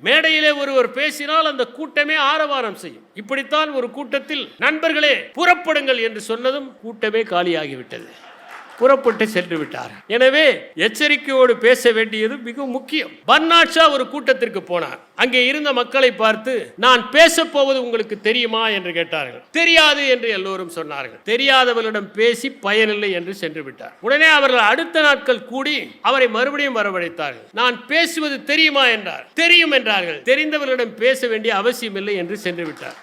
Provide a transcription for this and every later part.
மேடையிலே ஒருவர் பேசினால் அந்த கூட்டமே ஆரவாரம் செய்யும். இப்படித்தான் ஒரு கூட்டத்தில் நண்பர்களே புறப்படுங்கள் என்று சொன்னதும் கூட்டமே காலியாகிவிட்டது. புறப்பட்டு சென்று விட்டார். எனவே எச்சரிக்கையோடு பேச வேண்டியது மிக முக்கியம். பர்னாட் ஷா ஒரு கூட்டத்திற்கு போனார். அங்கே இருந்த மக்களை பார்த்து, நான் பேச போவது உங்களுக்கு தெரியுமா என்று கேட்டார்கள். தெரியாது என்று எல்லோரும் சொன்னார்கள். தெரியாதவர்களிடம் பேசி பயனில்லை என்று சென்று விட்டார். உடனே அவர்கள் அடுத்த நாட்கள் கூடி அவரை மறுபடியும் வரவழைத்தார்கள். நான் பேசுவது தெரியுமா என்றார். தெரியும் என்றார்கள். தெரிந்தவர்களிடம் பேச வேண்டிய அவசியம் இல்லை என்று சென்று விட்டார்.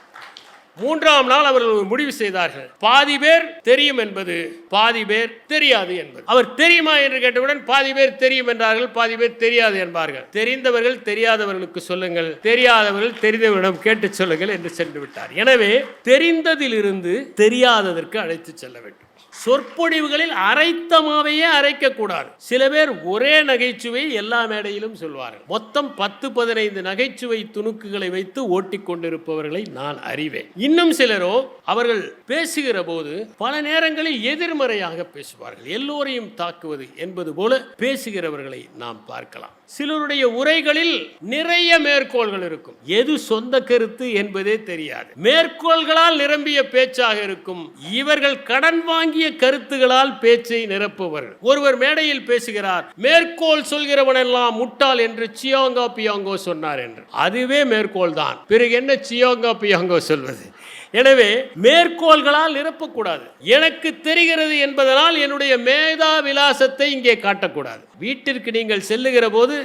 மூன்றாம் நாள் அவர்கள் ஒரு முடிவு செய்தார்கள். பாதி பேர் தெரியும் என்பது, பாதி பேர் தெரியாது என்பது. அவர் தெரியுமா என்று கேட்டவுடன் பாதி பேர் தெரியும் என்றார்கள், பாதி பேர் தெரியாது என்பார்கள். தெரிந்தவர்கள் தெரியாதவர்களுக்கு சொல்லுங்கள், தெரியாதவர்கள் தெரிந்தவர்களிடம் கேட்டு சொல்லுங்கள் என்று சென்று விட்டார். எனவே தெரிந்ததிலிருந்து தெரியாததற்கு அழைத்து செல்ல வேண்டும். சொற்பொழிவுகளில் அரைத்தமாவையே அரைக்கக்கூடாது. சில பேர் ஒரே நகைச்சுவை எல்லா மேடையிலும் சொல்வார்கள். மொத்தம் 10-15 நகைச்சுவை துணுக்குகளை வைத்து ஓட்டிக் கொண்டிருப்பவர்களை நான் அறிவேன். இன்னும் சிலரோ அவர்கள் பேசுகிற போது பல நேரங்களில் எதிர்மறையாக பேசுவார்கள். எல்லோரையும் தாக்குவது என்பது போல பேசுகிறவர்களை நாம் பார்க்கலாம். சிலருடைய உரைகளில் நிறைய மேற்கோள்கள் இருக்கும். எது சொந்த கருத்து என்பதே தெரியாது. மேற்கோள்களால் நிரம்பிய பேச்சாக இருக்கும். இவர்கள் கடன் வாங்கிய கருத்துகளால் பேச்சை நிரப்புவார்கள். ஒருவர் மேடையில் பேசுகிறார், மேற்கோள் சொல்கிறவனெல்லாம் முட்டாள் என்று சியோங்கா பியோங்கோ சொன்னார் என்று. அதுவே மேற்கோள் தான். பிறகு என்ன சியோங்கா பியோங்கோ சொல்வது? எனவே மேற்கோள்களால் நிரப்பக்கூடாது. எனக்கு தெரிகிறது என்பதனால் என்னுடைய மேதா விலாசத்தை இங்கே காட்டக்கூடாது. வீட்டிற்கு நீங்கள் செல்லுகிற போது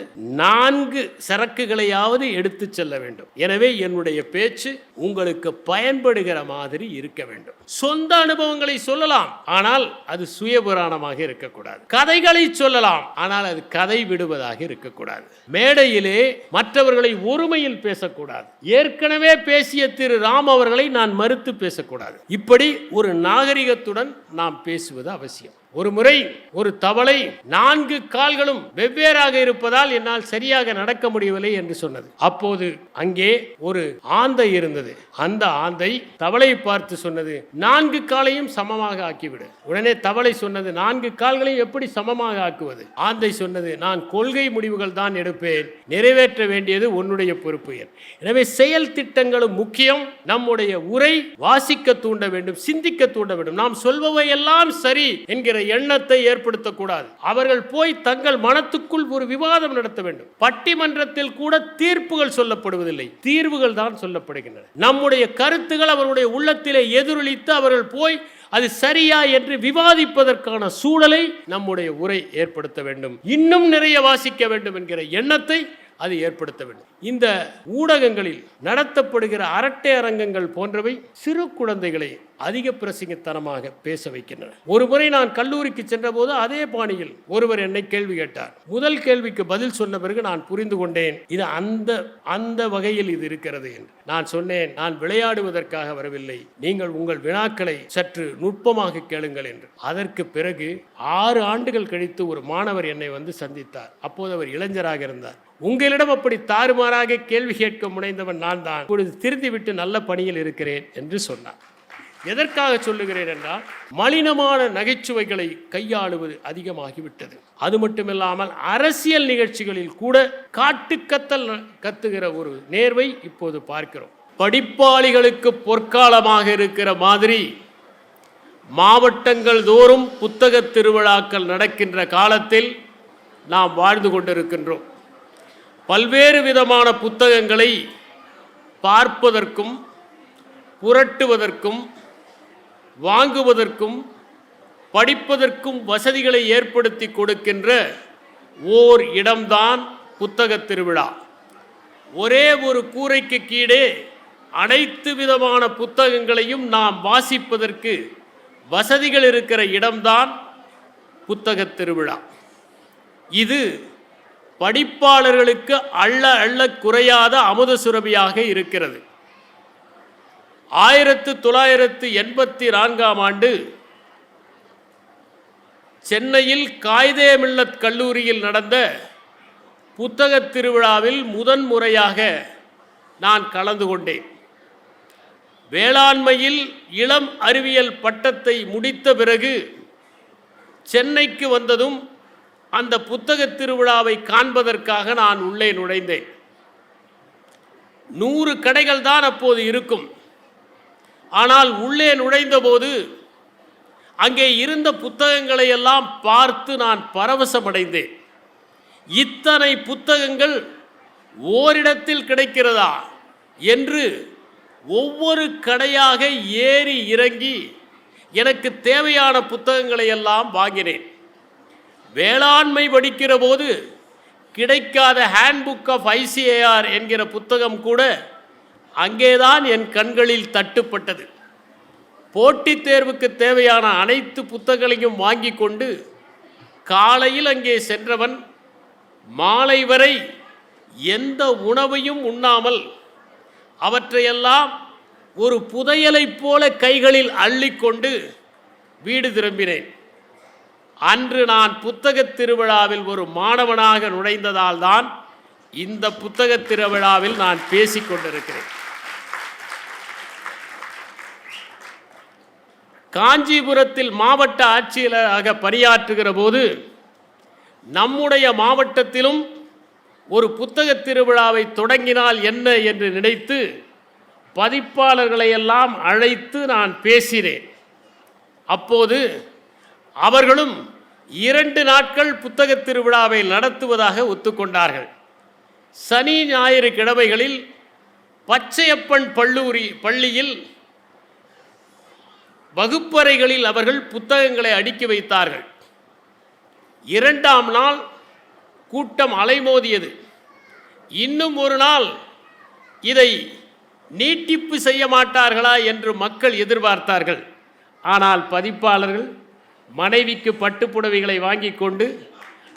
4 சரக்குகளையாவது எடுத்து செல்ல வேண்டும். எனவே என்னுடைய பேச்சு உங்களுக்கு பயன்படுகிற மாதிரி இருக்க வேண்டும். சொந்த அனுபவங்களை சொல்லலாம், ஆனால் அது சுயபுராணமாக இருக்கக்கூடாது. கதைகளை சொல்லலாம், ஆனால் அது கதை விடுவதாக இருக்கக்கூடாது. மேடையிலே மற்றவர்களை ஒருமையில் பேசக்கூடாது. ஏற்கனவே பேசிய திரு ராம் அவர்களை நான் மறுத்து பேசக்கூடாது. இப்படி ஒரு நாகரிகத்துடன் நாம் பேசுவது அவசியம். ஒரு முறை ஒரு தவளை 4 கால்களும் வெவ்வேறாக இருப்பதால் என்னால் சரியாக நடக்க முடியவில்லை என்று சொன்னது. அப்போது அங்கே ஒரு ஆந்தை இருந்தது. அந்த ஆந்தை தவளை பார்த்து சொன்னது, 4 காலையும் சமமாக ஆக்கிவிடு. உடனே தவளை சொன்னது, 4 கால்களையும் எப்படி சமமாக ஆக்குவது? ஆந்தை சொன்னது, நான் கொள்கை முடிவுகள் தான் எடுப்பேன், நிறைவேற்ற வேண்டியது உன்னுடைய பொறுப்பு. எனவே செயல் திட்டங்களும் முக்கியம். நம்முடைய உரை வாசிக்க தூண்ட வேண்டும், சிந்திக்க தூண்ட வேண்டும். நாம் சொல்பவை எல்லாம் சரி என்கிற எண்ணத்தை ஏற்படுத்தக்கூடாது. அவர்கள் போய் தங்கள் மனத்துக்குள் ஒரு விவாதம் நடத்த வேண்டும். பட்டிமன்றத்தில் கூட தீர்ப்புகள் சொல்லப்படுவதில்லை, தீர்வுகள் தான் சொல்லப்படுகின்றன. நம்முடைய கருத்துகள் அவருடைய உள்ளத்திலே எதிரொலித்து அவர்கள் போய் அது சரியா என்று விவாதிப்பதற்கான சூழலை நம்முடைய உரை ஏற்படுத்த வேண்டும். இன்னும் நிறைய வாசிக்க வேண்டும் என்கிற எண்ணத்தை அது ஏற்படுத்த வேண்டும். இந்த ஊடகங்களில் நடத்தப்படுகிற அரட்டை அரங்கங்கள் போன்றவை சிறு குழந்தைகளை அதிக பிரசங்கத்தனமாக பேச வைக்கின்றன. ஒரு முறை நான் கல்லூரிக்கு சென்ற போது அதே பாணியில் ஒருவர் என்னை கேள்வி கேட்டார். முதல் கேள்விக்கு பதில் சொன்ன பிறகு நான் புரிந்து கொண்டேன், இது அந்த வகையில் இது இருக்கிறது என்று. நான் சொன்னேன், நான் விளையாடுவதற்காக வரவில்லை, நீங்கள் உங்கள் வினாக்களை சற்று நுட்பமாக கேளுங்கள் என்று. அதற்கு பிறகு 6 ஆண்டுகள் கழித்து ஒரு மாணவர் என்னை வந்து சந்தித்தார். அப்போது அவர் இளைஞராக இருந்தார். உங்களிடம் அப்படி தாறுமாறாக கேள்வி கேட்க முனைந்தவன் நான் தான். இப்பொழுது திருந்திவிட்டு நல்ல பணியில் இருக்கிறேன் என்று சொன்னார். எதற்காக சொல்லுகிறேன் என்றால், மலினமான நகைச்சுவைகளை கையாளுவது அதிகமாகிவிட்டது. அது மட்டுமில்லாமல் அரசியல் நிகழ்ச்சிகளில் கூட காட்டுக்கத்தல் கத்துகிற ஒரு நேர்வை இப்போது பார்க்கிறோம். படிப்பாளிகளுக்கு பொற்காலமாக இருக்கிற மாதிரி மாவட்டங்கள் தோறும் புத்தக திருவிழாக்கள் நடக்கின்ற காலத்தில் நாம் வாழ்ந்து கொண்டிருக்கின்றோம். பல்வேறு விதமான புத்தகங்களை பார்ப்பதற்கும் புரட்டுவதற்கும் வாங்குவதற்கும் படிப்பதற்கும் வசதிகளை ஏற்படுத்தி கொடுக்கின்ற ஓர் இடம்தான் புத்தக திருவிழா. ஒரே ஒரு கூரைக்கு கீழே அனைத்து விதமான புத்தகங்களையும் நாம் வாசிப்பதற்கு வசதிகள் இருக்கிற இடம்தான் புத்தக திருவிழா. இது படிப்பாளர்களுக்கு அள்ள அள்ள குறையாத அமுத சுரபியாக இருக்கிறது. 1984ஆம் ஆண்டு சென்னையில் காயிதே மில்லத் கல்லூரியில் நடந்த புத்தக திருவிழாவில் முதன்முறையாக நான் கலந்து கொண்டேன். வேளாண்மையில் இளம் அறிவியல் பட்டத்தை முடித்த பிறகு சென்னைக்கு வந்ததும் அந்த புத்தக திருவிழாவை காண்பதற்காக நான் உள்ளே நுழைந்தேன். 100 கடைகள் தான் அப்போது இருக்கும். ஆனால் உள்ளே நுழைந்தபோது அங்கே இருந்த புத்தகங்களை எல்லாம் பார்த்து நான் பரவசமடைந்தேன். இத்தனை புத்தகங்கள் ஓரிடத்தில் கிடைக்கிறதா என்று ஒவ்வொரு கடையாக ஏறி இறங்கி எனக்கு தேவையான புத்தகங்களை எல்லாம் வாங்கினேன். வேளாண்மை படிக்கிற போது கிடைக்காத ஹேண்ட்புக் ஆஃப் ICAR என்கிற புத்தகம் கூட அங்கேதான் என் கண்களில் தட்டுப்பட்டது. போட்டித் தேர்வுக்கு தேவையான அனைத்து புத்தகங்களையும் வாங்கி கொண்டு காலையில் அங்கே சென்றவன் மாலை வரை எந்த உணவையும் உண்ணாமல் அவற்றையெல்லாம் ஒரு புதையலைப் போல கைகளில் அள்ளிக்கொண்டு வீடு திரும்பினேன். அன்று நான் புத்தகத் திருவிழாவில் ஒரு மாணவனாக நுழைந்ததால் தான் இந்த புத்தகத் திருவிழாவில் நான் பேசிக்கொண்டிருக்கிறேன். காஞ்சிபுரத்தில் மாவட்ட ஆட்சியராக பணியாற்றுகிற போது நம்முடைய மாவட்டத்திலும் ஒரு புத்தகத் திருவிழாவை தொடங்கினால் என்ன என்று நினைத்து பதிப்பாளர்களை எல்லாம் அழைத்து நான் பேசினேன். அப்போது அவர்களும் 2 நாட்கள் புத்தகத் திருவிழாவை நடத்துவதாக ஒத்துக்கொண்டார்கள். சனி ஞாயிறு கிழமைகளில் பச்சையப்பன் பள்ளியில் வகுப்பறைகளில் அவர்கள் புத்தகங்களை அடுக்கி வைத்தார்கள். 2ஆம் நாள் கூட்டம் அலைமோதியது. இன்னும் ஒரு நாள் இதை நீட்டிப்பு செய்ய மாட்டார்களா என்று மக்கள் எதிர்பார்த்தார்கள். ஆனால் பதிப்பாளர்கள் மனைவிக்கு பட்டுப்புடவைகளை வாங்கி கொண்டு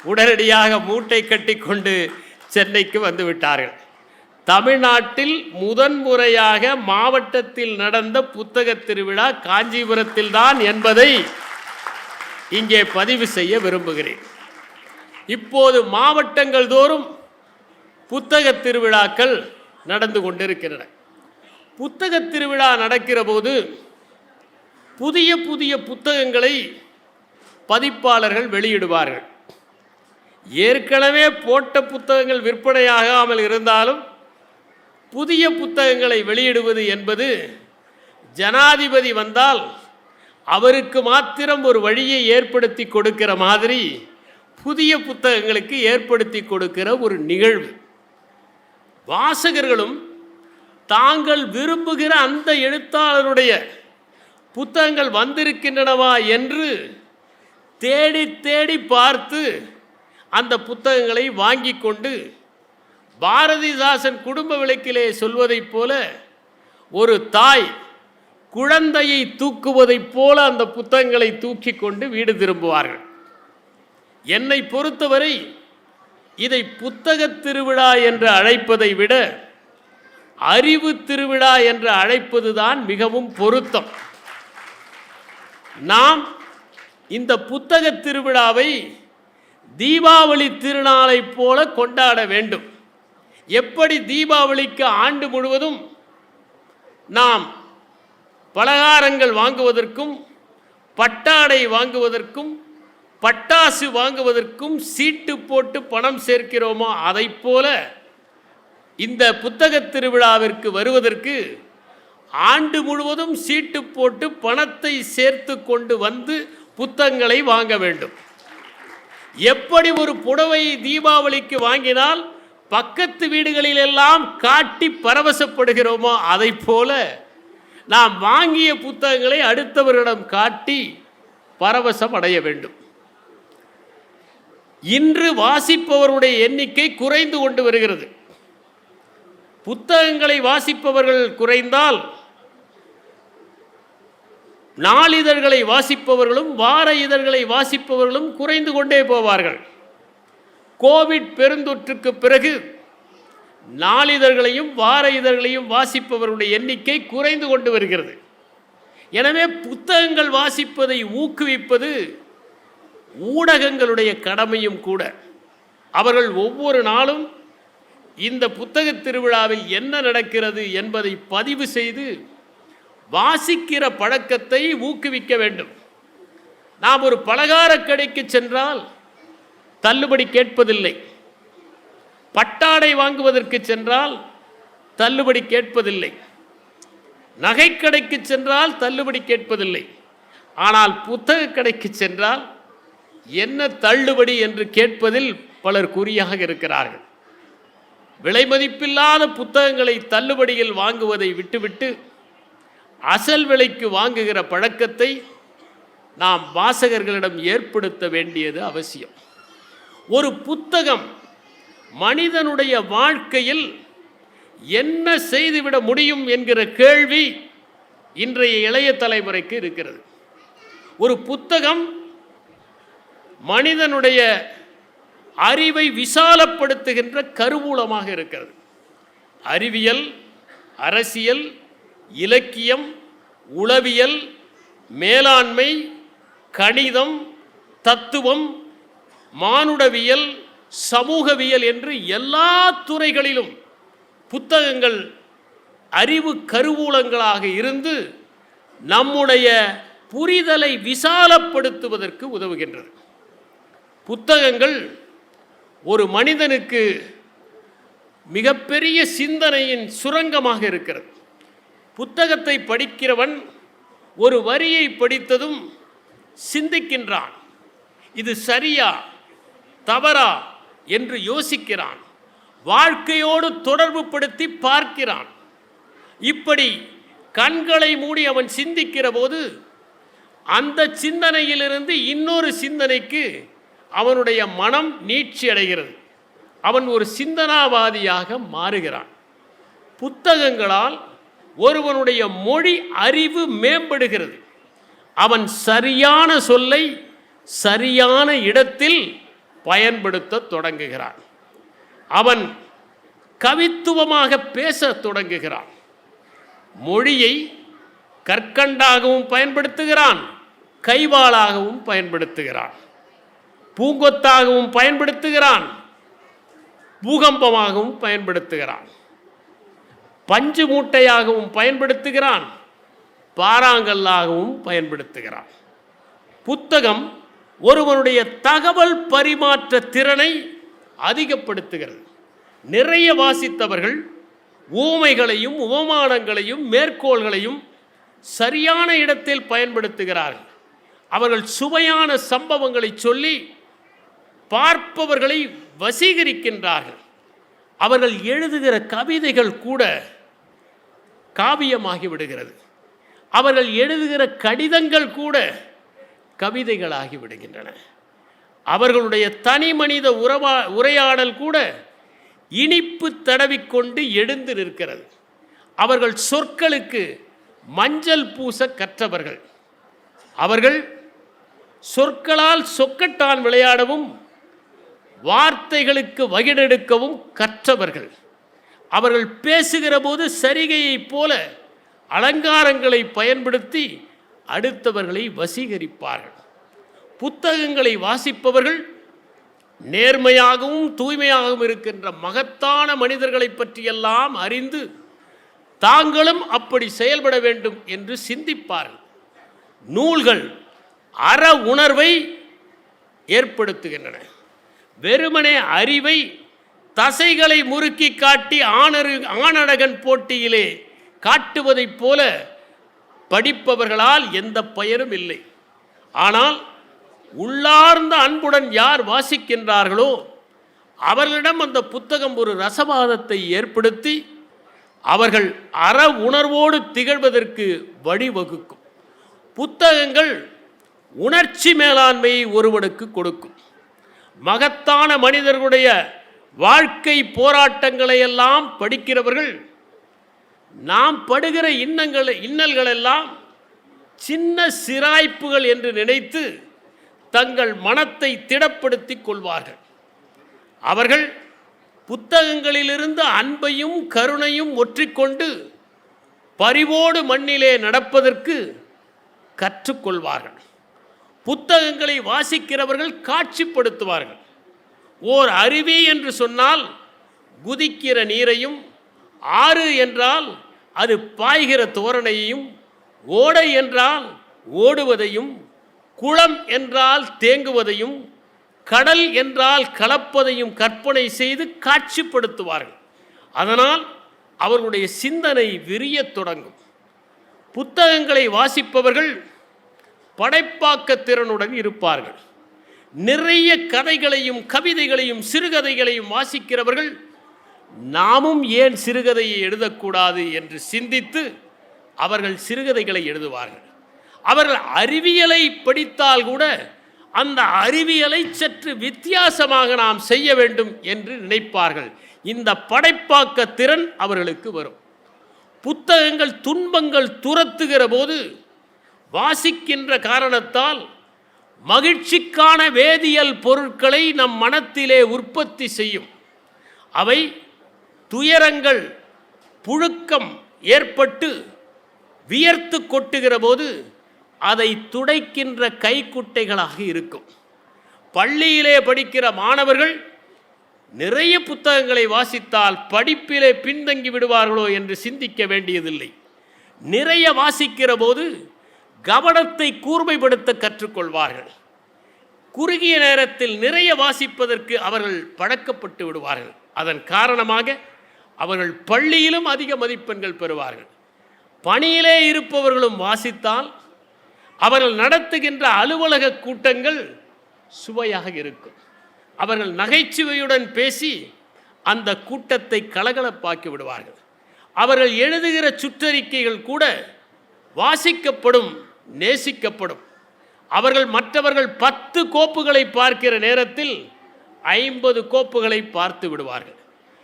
உடனடியாக மூட்டை கட்டி கொண்டு சென்னைக்கு வந்துவிட்டார்கள். தமிழ்நாட்டில் முதன்முறையாக மாவட்டத்தில் நடந்த புத்தகத் திருவிழா காஞ்சிபுரத்தில் தான் என்பதை இங்கே பதிவு செய்ய விரும்புகிறேன். இப்போது மாவட்டங்கள் தோறும் புத்தகத் திருவிழாக்கள் நடந்து கொண்டிருக்கின்றன. புத்தகத் திருவிழா நடக்கிற போது புதிய புதிய புத்தகங்களை பதிப்பாளர்கள் வெளியிடுவார்கள். ஏற்கனவே போட்ட புத்தகங்கள் விற்பனையாகாமல் இருந்தாலும் புதிய புத்தகங்களை வெளியிடுவது என்பது ஜனாதிபதி வந்தால் அவருக்கு மாத்திரம் ஒரு வழியை ஏற்படுத்தி கொடுக்கிற மாதிரி புதிய புத்தகங்களுக்கு ஏற்படுத்தி கொடுக்கிற ஒரு நிகழ்வு. வாசகர்களும் தாங்கள் விரும்புகிற அந்த எழுத்தாளருடைய புத்தகங்கள் வந்திருக்கின்றனவா என்று தேடி தேடி பார்த்து அந்த புத்தகங்களை வாங்கி கொண்டு பாரதிதாசன் குடும்ப விளக்கிலே சொல்வதைப் போல ஒரு தாய் குழந்தையை தூக்குவதைப் போல அந்த புத்தகங்களை தூக்கி கொண்டு வீடு திரும்புவார்கள். என்னை பொறுத்தவரை இதை புத்தகத் திருவிழா என்று அழைப்பதை விட அறிவு திருவிழா என்று அழைப்பதுதான் மிகவும் பொருத்தம். நாம் இந்த புத்தகத் திருவிழாவை தீபாவளி திருநாளைப் போல கொண்டாட வேண்டும். எப்படி தீபாவளிக்கு ஆண்டு முழுவதும் நாம் பலகாரங்கள் வாங்குவதற்கும் பட்டாடை வாங்குவதற்கும் பட்டாசு வாங்குவதற்கும் சீட்டு போட்டு பணம் சேர்க்கிறோமோ அதைப் போல இந்த புத்தகத் திருவிழாவிற்கு வருவதற்கு ஆண்டு முழுவதும் சீட்டு போட்டு பணத்தை சேர்த்து கொண்டு வந்து புத்தகங்களை வாங்க வேண்டும். எப்படி ஒரு புடவை தீபாவளிக்கு வாங்கினால் பக்கத்து வீடுகளிலெல்லாம் காட்டி பரவசப்படுகிறோமோ அதைப் போல நாம் வாங்கிய புத்தகங்களை அடுத்தவரிடம் காட்டி பரவசம் அடைய வேண்டும். இன்று வாசிப்பவருடைய எண்ணிக்கை குறைந்து கொண்டு வருகிறது. புத்தகங்களை வாசிப்பவர்கள் குறைந்தால் நாளிதழ்களை வாசிப்பவர்களும் வார இதழ்களை வாசிப்பவர்களும் குறைந்து கொண்டே போவார்கள். கோவிட் பெருந்தொற்றுக்கு பிறகு நாளிதழ்களையும் வார இதழ்களையும் வாசிப்பவர்களுடைய எண்ணிக்கை குறைந்து கொண்டு வருகிறது. எனவே புத்தகங்கள் வாசிப்பதை ஊக்குவிப்பது ஊடகங்களுடைய கடமையும் கூட. அவர்கள் ஒவ்வொரு நாளும் இந்த புத்தகத் திருவிழாவில் என்ன நடக்கிறது என்பதை பதிவு செய்து வாசிக்கிற பழக்கத்தை ஊக்குவிக்க வேண்டும். நாம் ஒரு பலகார கடைக்கு சென்றால் தள்ளுபடி கேட்பதில்லை. பட்டாடை வாங்குவதற்கு சென்றால் தள்ளுபடி கேட்பதில்லை, நகைக்கடைக்கு சென்றால் தள்ளுபடி கேட்பதில்லை. ஆனால் புத்தக கடைக்கு சென்றால் என்ன தள்ளுபடி என்று கேட்பதில் பலர் குறியாக இருக்கிறார்கள். விலை மதிப்பில்லாத புத்தகங்களை தள்ளுபடியில் வாங்குவதை விட்டுவிட்டு அசல் விலைக்கு வாங்குகிற பழக்கத்தை நாம் வாசகர்களிடம் ஏற்படுத்த வேண்டியது அவசியம். ஒரு புத்தகம் மனிதனுடைய வாழ்க்கையில் என்ன செய்துவிட முடியும் என்கிற கேள்வி இன்றைய இளைய தலைமுறைக்கு இருக்கிறது. ஒரு புத்தகம் மனிதனுடைய அறிவை விசாலப்படுத்துகின்ற கருவூலமாக இருக்கிறது. அறிவியல், அரசியல், இலக்கியம், உளவியல், மேலாண்மை, கணிதம், தத்துவம், மானுடவியல், சமூகவியல் என்று எல்லா துறைகளிலும் புத்தகங்கள் அறிவு கருவூலங்களாக இருந்து நம்முடைய புரிதலை விசாலப்படுத்துவதற்கு உதவுகின்றது. புத்தகங்கள் ஒரு மனிதனுக்கு மிகப்பெரிய சிந்தனையின் சுரங்கமாக இருக்கிறது. புத்தகத்தை படிக்கிறவன் ஒரு வரியை படித்ததும் சிந்திக்கின்றான், இது சரியா தவறா என்று யோசிக்கிறான், வாழ்க்கையோடு தொடர்பு படுத்தி பார்க்கிறான். இப்படி கண்களை மூடி அவன் சிந்திக்கிற போது அந்த சிந்தனையிலிருந்து இன்னொரு சிந்தனைக்கு அவனுடைய மனம் நீட்சி அடைகிறது. அவன் ஒரு சிந்தனாவாதியாக மாறுகிறான். புத்தகங்களால் ஒருவனுடைய மொழி அறிவு மேம்படுகிறது. அவன் சரியான சொல்லை சரியான இடத்தில் பயன்படுத்த தொடங்குகிறான். அவன் கவித்துவமாக பேச தொடங்குகிறான். மொழியை கற்கண்டாகவும் பயன்படுத்துகிறான், கைவாளாகவும் பயன்படுத்துகிறான், பூங்கொத்தாகவும் பயன்படுத்துகிறான், பூகம்பமாகவும் பயன்படுத்துகிறான், பஞ்சு மூட்டையாகவும் பயன்படுத்துகிறான், பாறாங்கல்லாகவும் பயன்படுத்துகிறான். புத்தகம் ஒருவனுடைய தகவல் பரிமாற்ற திறனை அதிகப்படுத்துகிறது. நிறைய வாசித்தவர்கள் ஊமைகளையும் உபமானங்களையும் மேற்கோள்களையும் சரியான இடத்தில் பயன்படுத்துகிறார்கள். அவர்கள் சுவையான சம்பவங்களை சொல்லி பார்ப்பவர்களை வசீகரிக்கின்றார்கள். அவர்கள் எழுதுகிற கவிதைகள் கூட காவியமாகி விடுகிறது. அவர்கள் எழுதுகிற கடிதங்கள் கூட கவிதைகளாகி விடுகின்றன. அவர்களுடைய தனி மனித உரையாடல் கூட இனிப்பு தடவிக்கொண்டு எழுந்து நிற்கிறது. அவர்கள் சொற்களுக்கு மஞ்சள் பூச கற்றவர்கள். அவர்கள் சொற்களால் சொக்கட்டான் விளையாடவும் வார்த்தைகளுக்கு வகிடெடுக்கவும் கற்றவர்கள். அவர்கள் பேசுகிற போது சரிகையைப் போல அலங்காரங்களை பயன்படுத்தி அடுத்தவர்களை வசீகரிப்பார்கள். புத்தகங்களை வாசிப்பவர்கள் நேர்மையாகவும் தூய்மையாகவும் இருக்கின்ற மகத்தான மனிதர்களை பற்றியெல்லாம் அறிந்து தாங்களும் அப்படி செயல்பட வேண்டும் என்று சிந்திப்பார்கள். நூல்கள் அற உணர்வை ஏற்படுத்துகின்றன. வெறுமனே அறிவை தசைகளை முறுக்கி காட்டி ஆணழகன் போட்டியிலே காட்டுவதைப் போல படிப்பவர்களால் எந்த பயனும் இல்லை. ஆனால் உள்ளார்ந்த அன்புடன் யார் வாசிக்கின்றார்களோ அவர்களிடம் அந்த புத்தகம் ஒரு ரசவாதத்தை ஏற்படுத்தி அவர்கள் அற உணர்வோடு திகழ்வதற்கு வழிவகுக்கும். புத்தகங்கள் உணர்ச்சி மேலாண்மையை ஒருவனுக்கு கொடுக்கும். மகத்தான மனிதர்களுடைய வாழ்க்கை போராட்டங்களை எல்லாம் படிக்கிறவர்கள் நாம் படுகிற இன்னல்கள் எல்லாம் சின்ன சிராய்ப்புகள் என்று நினைத்து தங்கள் மனத்தை திடப்படுத்தி கொள்வார்கள். அவர்கள் புத்தகங்களிலிருந்து அன்பையும் கருணையும் ஒற்றிக்கொண்டு பரிவோடு மண்ணிலே நடப்பதற்கு கற்றுக்கொள்வார்கள். புத்தகங்களை வாசிக்கிறவர்கள் காட்சிப்படுத்துவார்கள். ஓர் அருவி என்று சொன்னால் குதிக்கிற நீரையும், ஆறு என்றால் அது பாய்கிற தோரணையையும், ஓடை என்றால் ஓடுவதையும், குளம் என்றால் தேங்குவதையும், கடல் என்றால் கலப்பதையும் கற்பனை செய்து காட்சிப்படுத்துவார்கள். அதனால் அவர்களுடைய சிந்தனை விரியத் தொடங்கும். புத்தகங்களை வாசிப்பவர்கள் படைப்பாக்க திறனுடன் இருப்பார்கள். நிறைய கதைகளையும் கவிதைகளையும் சிறுகதைகளையும் வாசிக்கிறவர்கள் நாமும் ஏன் சிறுகதையை எழுதக்கூடாது என்று சிந்தித்து அவர்கள் சிறுகதைகளை எழுதுவார்கள். அவர்கள் அறிவியலை படித்தால் கூட அந்த அறிவியலை சற்று வித்தியாசமாக நாம் செய்ய வேண்டும் என்று நினைப்பார்கள். இந்த படைப்பாக்க திறன் அவர்களுக்கு வரும். புத்தகங்கள் துன்பங்கள் துரத்துகிற போது வாசிக்கின்ற காரணத்தால் மகிழ்ச்சிக்கான வேதியியல் பொருட்களை நம் மனத்திலே உற்பத்தி செய்யும். அவை துயரங்கள் புழுக்கம் ஏற்பட்டு வியர்த்து கொட்டுகிற போது அதை துடைக்கின்ற கைக்குட்டைகளாக இருக்கும். பள்ளியிலே படிக்கிற மாணவர்கள் நிறைய புத்தகங்களை வாசித்தால் படிப்பிலே பின்தங்கி விடுவார்களோ என்று சிந்திக்க வேண்டியதில்லை. நிறைய வாசிக்கிற போது கவனத்தை கூர்மைப்படுத்த கற்றுக்கொள்வார்கள். குறுகிய நேரத்தில் நிறைய வாசிப்பதற்கு அவர்கள் பழக்கப்பட்டு விடுவார்கள். அதன் காரணமாக அவர்கள் பள்ளியிலும் அதிக மதிப்பெண்கள் பெறுவார்கள். பணியிலே இருப்பவர்களும் வாசித்தால் அவர்கள் நடத்துகின்ற அலுவலக கூட்டங்கள் சுவையாக இருக்கும். அவர்கள் நகைச்சுவையுடன் பேசி அந்த கூட்டத்தை கலகலப்பாக்கி விடுவார்கள். அவர்கள் எழுதுகிற சுற்றறிக்கைகள் கூட வாசிக்கப்படும், நேசிக்கப்படும். அவர்கள் மற்றவர்கள் 10 கோப்புகளை பார்க்கிற நேரத்தில் 50 கோப்புகளை பார்த்து விடுவார்கள்.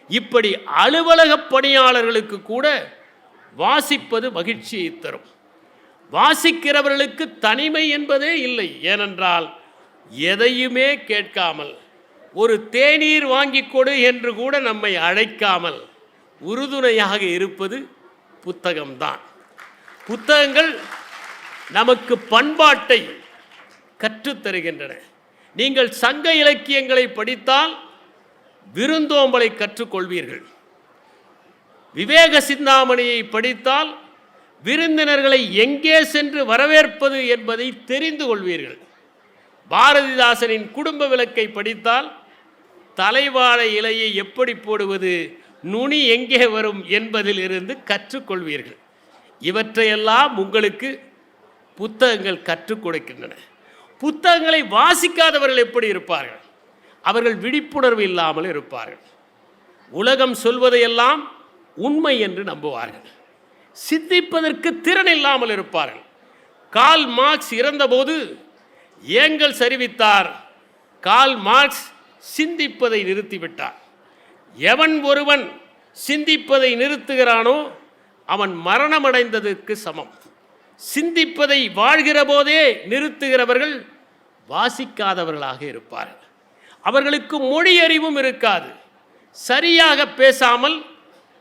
இப்படி அலுவலக பணியாளர்களுக்கு கூட வாசிப்பது மகிழ்ச்சியை தரும். வாசிக்கிறவர்களுக்கு தனிமை என்பதே இல்லை. ஏனென்றால் எதையுமே கேட்காமல், ஒரு தேநீர் வாங்கி கொடு என்று கூட நம்மை அழைக்காமல் உறுதுணையாக இருப்பது புத்தகம்தான். புத்தகங்கள் நமக்கு பண்பாட்டை கற்றுத்தருகின்றன. நீங்கள் சங்க இலக்கியங்களை படித்தால் விருந்தோம்பலை கற்றுக்கொள்வீர்கள். விவேக சிந்தாமணியை படித்தால் விருந்தினர்களை எங்கே சென்று வரவேற்பது என்பதை தெரிந்து கொள்வீர்கள். பாரதிதாசனின் குடும்ப விளக்கை படித்தால் தலைவாழை இலையை எப்படி போடுவது, நுனி எங்கே வரும் என்பதில் இருந்து கற்றுக்கொள்வீர்கள். இவற்றையெல்லாம் உங்களுக்கு புத்தகங்கள் கற்றுக் கொடுக்கின்றன. புத்தகங்களை வாசிக்காதவர்கள் எப்படி இருப்பார்கள்? அவர்கள் விழிப்புணர்வு இல்லாமல் இருப்பார்கள். உலகம் சொல்வதையெல்லாம் உண்மை என்று நம்புவார்கள். சிந்திப்பதற்கு திறன் இல்லாமல் இருப்பார்கள். கார்ல் மார்க்ஸ் இறந்தபோது ஏங்கல்ஸ் அறிவித்தார், கார்ல் மார்க்ஸ் சிந்திப்பதை நிறுத்திவிட்டார். எவன் ஒருவன் சிந்திப்பதை நிறுத்துகிறானோ அவன் மரணமடைந்ததற்கு சமம். சிந்திப்பதை வாழ்கிற போதே நிறுத்துகிறவர்கள் வாசிக்காதவர்களாக இருப்பார்கள். அவர்களுக்கு மொழி அறிவும் இருக்காது. சரியாக பேசாமல்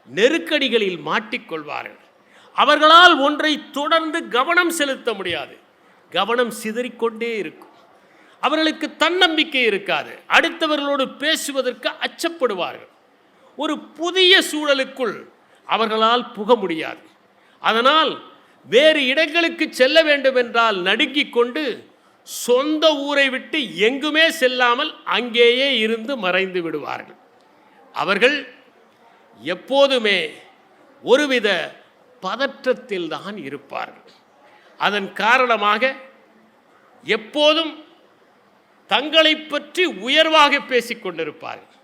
நெருக்கடிகளில் மாட்டிக்கொள்வார்கள். அவர்களால் ஒன்றை தொடர்ந்து கவனம் செலுத்த முடியாது. கவனம் சிதறிக்கொண்டே இருக்கும். அவர்களுக்கு தன்னம்பிக்கை இருக்காது. அடுத்தவர்களோடு பேசுவதற்கு அச்சப்படுவார்கள். ஒரு புதிய சூழலுக்குள் அவர்களால் புக முடியாது. அதனால் வேறு இடங்களுக்கு செல்ல வேண்டும் என்றால் நடுங்கிக் கொண்டு சொந்த ஊரை விட்டு எங்குமே செல்லாமல் அங்கேயே இருந்து மறைந்து விடுவார்கள். அவர்கள் எப்போதுமே ஒருவித பதற்றத்தில் தான் இருப்பார்கள். அதன் காரணமாக எப்போதும் தங்களை பற்றி உயர்வாக பேசிக்கொண்டிருப்பார்கள்.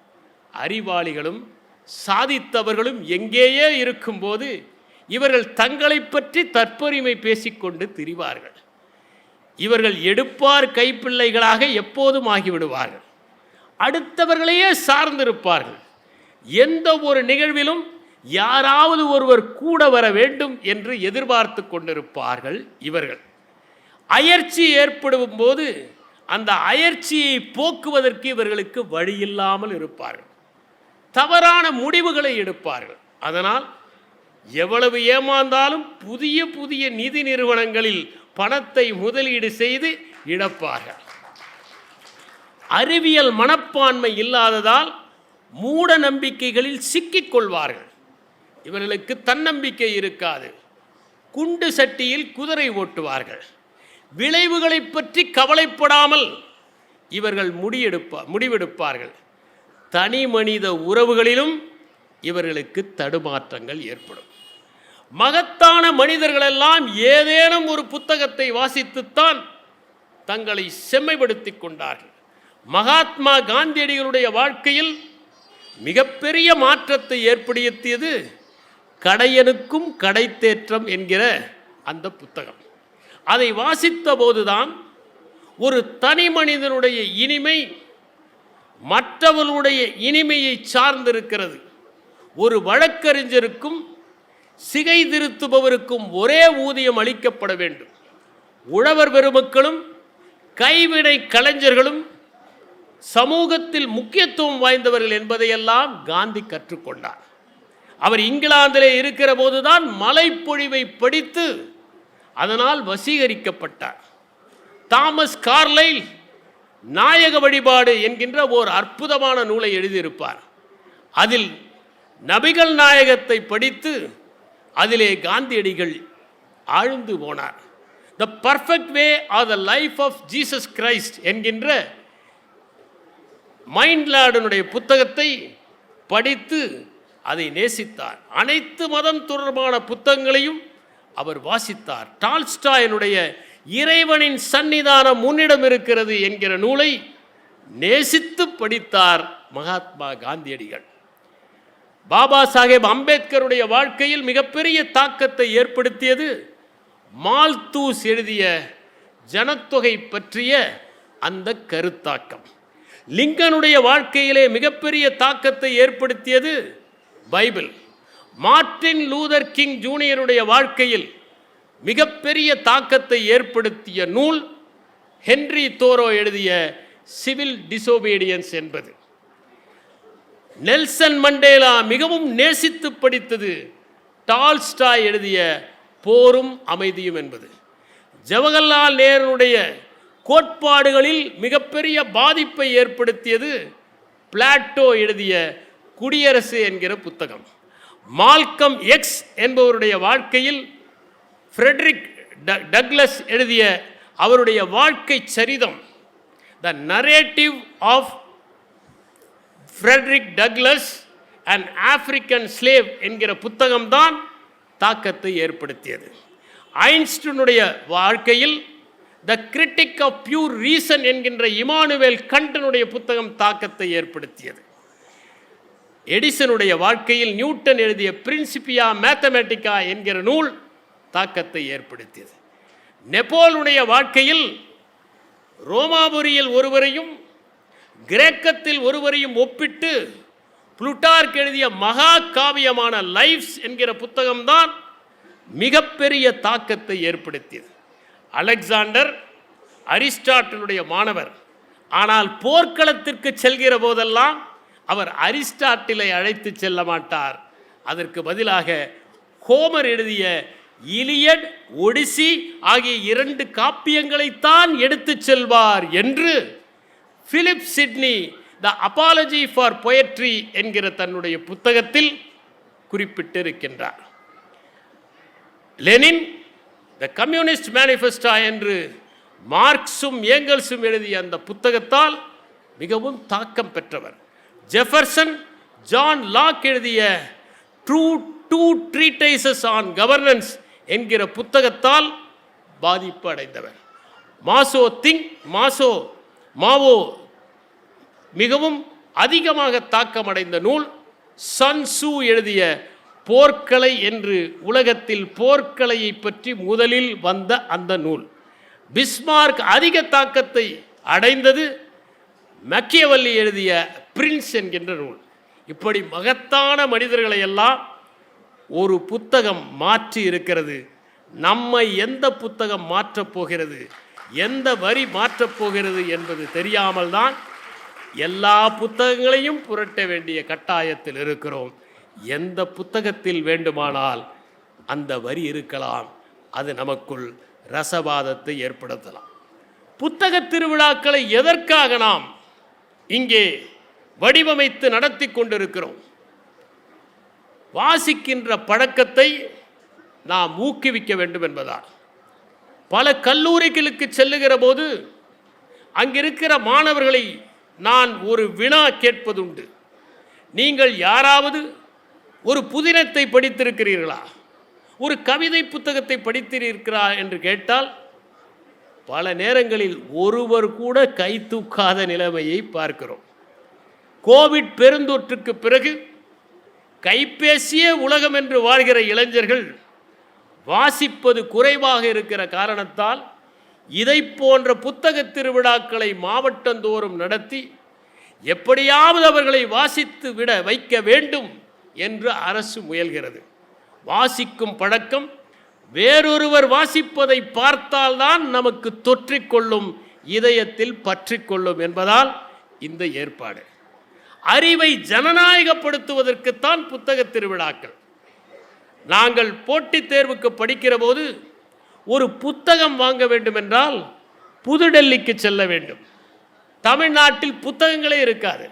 அறிவாளிகளும் சாதித்தவர்களும் எங்கேயே இருக்கும்போது இவர்கள் தங்களை பற்றி தற்பெருமை பேசிக்கொண்டு திரிவார்கள். இவர்கள் எடுப்பார் கைப்பிள்ளைகளாக எப்போதும் ஆகிவிடுவார்கள். அடுத்தவர்களையே சார்ந்திருப்பார்கள். எந்த ஒரு நிகழ்விலும் யாராவது ஒருவர் கூட வர வேண்டும் என்று எதிர்பார்த்து கொண்டிருப்பார்கள். இவர்கள் அயற்சி ஏற்படும் போது அந்த அயற்சியை போக்குவதற்கு இவர்களுக்கு வழியில்லாமல் இருப்பார்கள். தவறான முடிவுகளை எடுப்பார்கள். அதனால் எவ்வளவு ஏமாந்தாலும் புதிய புதிய நிதி நிறுவனங்களில் பணத்தை முதலீடு செய்து இழப்பார்கள். அறிவியல் மனப்பான்மை இல்லாததால் மூட நம்பிக்கைகளில் சிக்கிக்கொள்வார்கள். இவர்களுக்கு தன்னம்பிக்கை இருக்காது. குண்டு சட்டியில் குதிரை ஓட்டுவார்கள். விளைவுகளை பற்றி கவலைப்படாமல் இவர்கள் முடிவெடுப்பார்கள். தனி மனித உறவுகளிலும் இவர்களுக்கு தடுமாற்றங்கள் ஏற்படும். மகத்தான மனிதர்களெல்லாம் ஏதேனும் ஒரு புத்தகத்தை வாசித்துத்தான் தங்களை செம்மைப்படுத்திக் கொண்டார்கள். மகாத்மா காந்தியடிகளுடைய வாழ்க்கையில் மிகப்பெரிய மாற்றத்தை ஏற்படுத்தியது கடையனுக்கும் கடைத்தேற்றம் என்கிற அந்த புத்தகம். அதை வாசித்த போதுதான் ஒரு தனி மனிதனுடைய இனிமை மற்றவர்களுடைய இனிமையை சார்ந்திருக்கிறது. ஒரு வழக்கறிஞருக்கும் சிகை திருத்துபவருக்கும் ஒரே ஊதியம் அளிக்கப்பட வேண்டும். உழவர் பெருமக்களும் கைவினை கலைஞர்களும் சமூகத்தில் முக்கியத்துவம் வாய்ந்தவர்கள் என்பதையெல்லாம் காந்தி கற்றுக்கொண்டார். அவர் இங்கிலாந்திலே இருக்கிற போதுதான் மலைப்பொழிவை படித்து அதனால் வசீகரிக்கப்பட்டார். தாமஸ் கார்லைல் நாயக வழிபாடு என்கின்ற ஓர் அற்புதமான நூலை எழுதியிருப்பார். அதில் நபிகள் நாயகத்தை படித்து அதிலே காந்தியடிகள் ஆழ்ந்து போனார். The perfect way or the life of Jesus Christ என்கின்ற மைண்ட்லாடனுடைய புத்தகத்தை படித்து அதை நேசித்தார். அனைத்து மதம் தொடர்பான புத்தகங்களையும் அவர் வாசித்தார். டால்ஸ்டாயினுடைய இறைவனின் சன்னிதானம் முன்னிடம் இருக்கிறது என்கிற நூலை நேசித்து படித்தார் மகாத்மா காந்தியடிகள். பாபா சாஹேப் அம்பேத்கருடைய வாழ்க்கையில் மிகப்பெரிய தாக்கத்தை ஏற்படுத்தியது மால்தூஸ் எழுதிய ஜனத்தொகை பற்றிய அந்த கருத்தாக்கம். லிங்கனுடைய வாழ்க்கையிலே மிகப்பெரிய தாக்கத்தை ஏற்படுத்தியது பைபிள். மார்ட்டின் லூதர் கிங் ஜூனியருடைய வாழ்க்கையில் மிகப்பெரிய தாக்கத்தை ஏற்படுத்திய நூல் ஹென்றி தோரோ எழுதிய சிவில் டிசோபீடியன்ஸ் என்பது. நெல்சன் மண்டேலா மிகவும் நேசித்து படித்தது டால்ஸ்டாய் எழுதிய போரும் அமைதியும் என்பது. ஜவஹர்லால் நேருடைய கோட்பாடுகளில் மிகப்பெரிய பாதிப்பை ஏற்படுத்தியது பிளாட்டோ எழுதிய குடியரசு என்கிற புத்தகம். மால்கம் எக்ஸ் என்பவருடைய வாழ்க்கையில் ஃப்ரெட்ரிக் டக்ளஸ் எழுதிய அவருடைய வாழ்க்கை சரிதம் the narrative of Frederick Douglass and African slave என்கிற புத்தகம்தான் தாக்கத்தை ஏற்படுத்தியது. ஐன்ஸ்டீனுடைய வாழ்க்கையில் the critique of pure reason என்கின்ற இமானுவேல் கண்டனுடைய புத்தகம் தாக்கத்தை ஏற்படுத்தியது. எடிசனுடைய வாழ்க்கையில் நியூட்டன் எழுதிய பிரின்சிபியா மேத்தமேட்டிக்கா என்கிற நூல் தாக்கத்தை ஏற்படுத்தியது. நெப்போலுடைய வாழ்க்கையில் ரோமாபுரியில் ஒருவரையும் கிரேக்கத்தில் ஒருவரையும் ஒப்பிட்டு புளுட்டார்க் எழுதிய மகா காவியமான லைஃப்ஸ் என்கிற புத்தகம்தான் மிகப்பெரிய தாக்கத்தை ஏற்படுத்தியது. அலெக்சாண்டர் அரிஸ்டாட்டிலுடைய மாணவர். ஆனால் போர்க்களத்திற்கு செல்கிற போதெல்லாம் அவர் அரிஸ்டாட்டிலை அழைத்து செல்ல மாட்டார். அதற்கு பதிலாக ஹோமர் எழுதிய இலியட் ஒடிசி ஆகிய 2 காப்பியங்களைத்தான் எடுத்து செல்வார் என்று Philip Sidney the apology for poetry என்கிற தன்னுடைய புத்தகத்தில் குறிப்பிட்டிருக்கின்றார். லெனின் த கம்யூனிஸ்ட் மேனிஃபெஸ்டோ என்று மார்க்ஸும் ஏங்கல்ஸும் எழுதிய அந்த புத்தகத்தால் மிகவும் தாக்கம் பெற்றவர். ஜெஃபர்சன் ஜான் லாக் எழுதிய டூ ட்ரீட்டைசஸ் ஆன் கவர்னன்ஸ் என்கிற புத்தகத்தால் பாதிப்பு அடைந்தவர். மாவோ மிகவும் அதிகமாக தாக்கமடைந்த நூல் சன்சு எழுதிய போர்க்கலை என்று உலகத்தில் போர்க்கலையை பற்றி முதலில் வந்த அந்த நூல். பிஸ்மார்க் அதிக தாக்கத்தை அடைந்தது மக்கியவல்லி எழுதிய பிரின்ஸ் என்கின்ற நூல். இப்படி மகத்தான மனிதர்களை எல்லாம் ஒரு புத்தகம் மாற்றி இருக்கிறது. நம்மை எந்த புத்தகம் மாற்றப் போகிறது, எந்த வரி மாற்றப் போகிறது என்பது தெரியாமல் தான் எல்லா புத்தகங்களையும் புரட்ட வேண்டிய கட்டாயத்தில் இருக்கிறோம். எந்த புத்தகத்தில் வேண்டுமானால் அந்த வரி இருக்கலாம், அது நமக்குள் ரசவாதத்தை ஏற்படுத்தலாம். புத்தக திருவிழாக்களை எதற்காக நாம் இங்கே வடிவமைத்து நடத்தி கொண்டிருக்கிறோம்? வாசிக்கின்ற பழக்கத்தை நாம் ஊக்குவிக்க வேண்டும் என்பதால். பல கல்லூரிகளுக்கு செல்லுகிற போது அங்கிருக்கிற மாணவர்களை நான் ஒரு வினா கேட்பதுண்டு. நீங்கள் யாராவது ஒரு புதினத்தை படித்திருக்கிறீர்களா? ஒரு கவிதை புத்தகத்தை படித்திருக்கிறா என்று கேட்டால் பல நேரங்களில் ஒருவர் கூட கை தூக்காத நிலைமையை பார்க்கிறோம். கோவிட் பெருந்தொற்றுக்கு பிறகு கைபேசியே உலகம் என்று வாழ்கிற இளைஞர்கள் வாசிப்பது குறைவாக இருக்கிற காரணத்தால் இதை போன்ற புத்தக திருவிழாக்களை மாவட்டந்தோறும் நடத்தி எப்படியாவது அவர்களை வாசித்து விட வைக்க வேண்டும் என்று அரசு முயல்கிறது. வாசிக்கும் பழக்கம் வேறொருவர் வாசிப்பதை பார்த்தால்தான் நமக்கு தொற்றிக்கொள்ளும், இதயத்தில் பற்றிக்கொள்ளும் என்பதால் இந்த ஏற்பாடு. அறிவை ஜனநாயகப்படுத்துவதற்குத்தான் புத்தக திருவிழாக்கள். நாங்கள் போட்டித் தேர்வுக்கு படிக்கிற போது ஒரு புத்தகம் வாங்க வேண்டும் என்றால் புதுடெல்லிக்கு செல்ல வேண்டும். தமிழ்நாட்டில் புத்தகங்களே இருக்காது.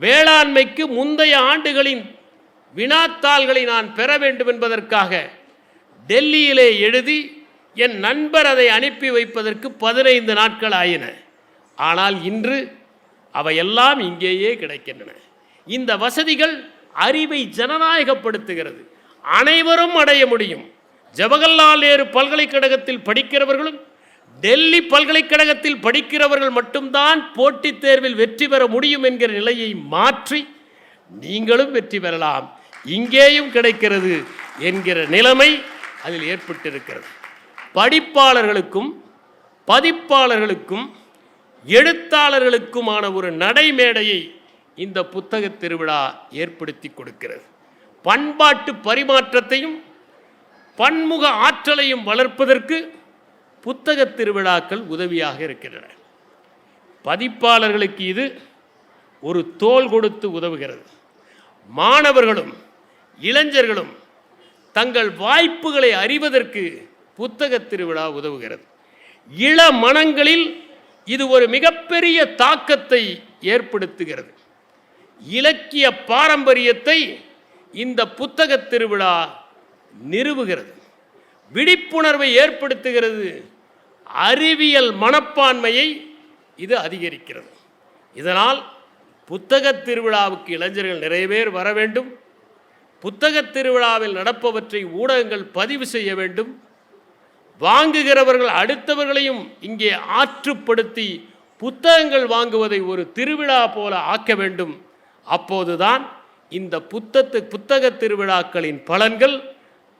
வேளாண்மைக்கு முந்தைய ஆண்டுகளின் வினாத்தாள்களை நான் பெற வேண்டும் என்பதற்காக டெல்லியிலே எழுதி என் நண்பர் அதை அனுப்பி வைப்பதற்கு 15 நாட்கள் ஆயின. ஆனால் இன்று அவையெல்லாம் இங்கேயே கிடைக்கின்றன. இந்த வசதிகள் அறிவை ஜனநாயகப்படுத்துகிறது. அனைவரும் அடைய முடியும். ஜவஹர்லால் நேரு பல்கலைக்கழகத்தில் படிக்கிறவர்களும் டெல்லி பல்கலைக்கழகத்தில் படிக்கிறவர்கள் மட்டும்தான் போட்டித் தேர்வில் வெற்றி பெற முடியும் என்கிற நிலையை மாற்றி நீங்களும் வெற்றி பெறலாம், இங்கேயும் கிடைக்கிறது என்கிற நிலைமை அதில் ஏற்பட்டிருக்கிறது. படிப்பாளர்களுக்கும் பதிப்பாளர்களுக்கும் எழுத்தாளர்களுக்குமான ஒரு நடைமேடையை இந்த புத்தக திருவிழா ஏற்படுத்தி கொடுக்கிறது. பண்பாட்டு பரிமாற்றத்தையும் பன்முக ஆற்றலையும் வளர்ப்பதற்கு புத்தக திருவிழாக்கள் உதவியாக இருக்கின்றன. பதிப்பாளர்களுக்கு இது ஒரு தோள் கொடுத்து உதவுகிறது. மாணவர்களும் இளைஞர்களும் தங்கள் வாய்ப்புகளை அறிவதற்கு புத்தக திருவிழா உதவுகிறது. இள மனங்களில் இது ஒரு மிகப்பெரிய தாக்கத்தை ஏற்படுத்துகிறது. இலக்கிய பாரம்பரியத்தை இந்த புத்தக திருவிழா நிறுவுகிறது, விழிப்புணர்வை ஏற்படுத்துகிறது, அறிவியல் மனப்பான்மையை இது அதிகரிக்கிறது. இதனால் புத்தக திருவிழாவுக்கு இளைஞர்கள் நிறைய பேர் வர வேண்டும். புத்தக திருவிழாவில் நடப்பவற்றை ஊடகங்கள் பதிவு செய்ய வேண்டும். வாங்குகிறவர்கள் அடுத்தவர்களையும் இங்கே ஆற்றுப்படுத்தி புத்தகங்கள் வாங்குவதை ஒரு திருவிழா போல ஆக்க வேண்டும். அப்போதுதான் இந்த புத்தக திருவிழாக்களின் பலன்கள்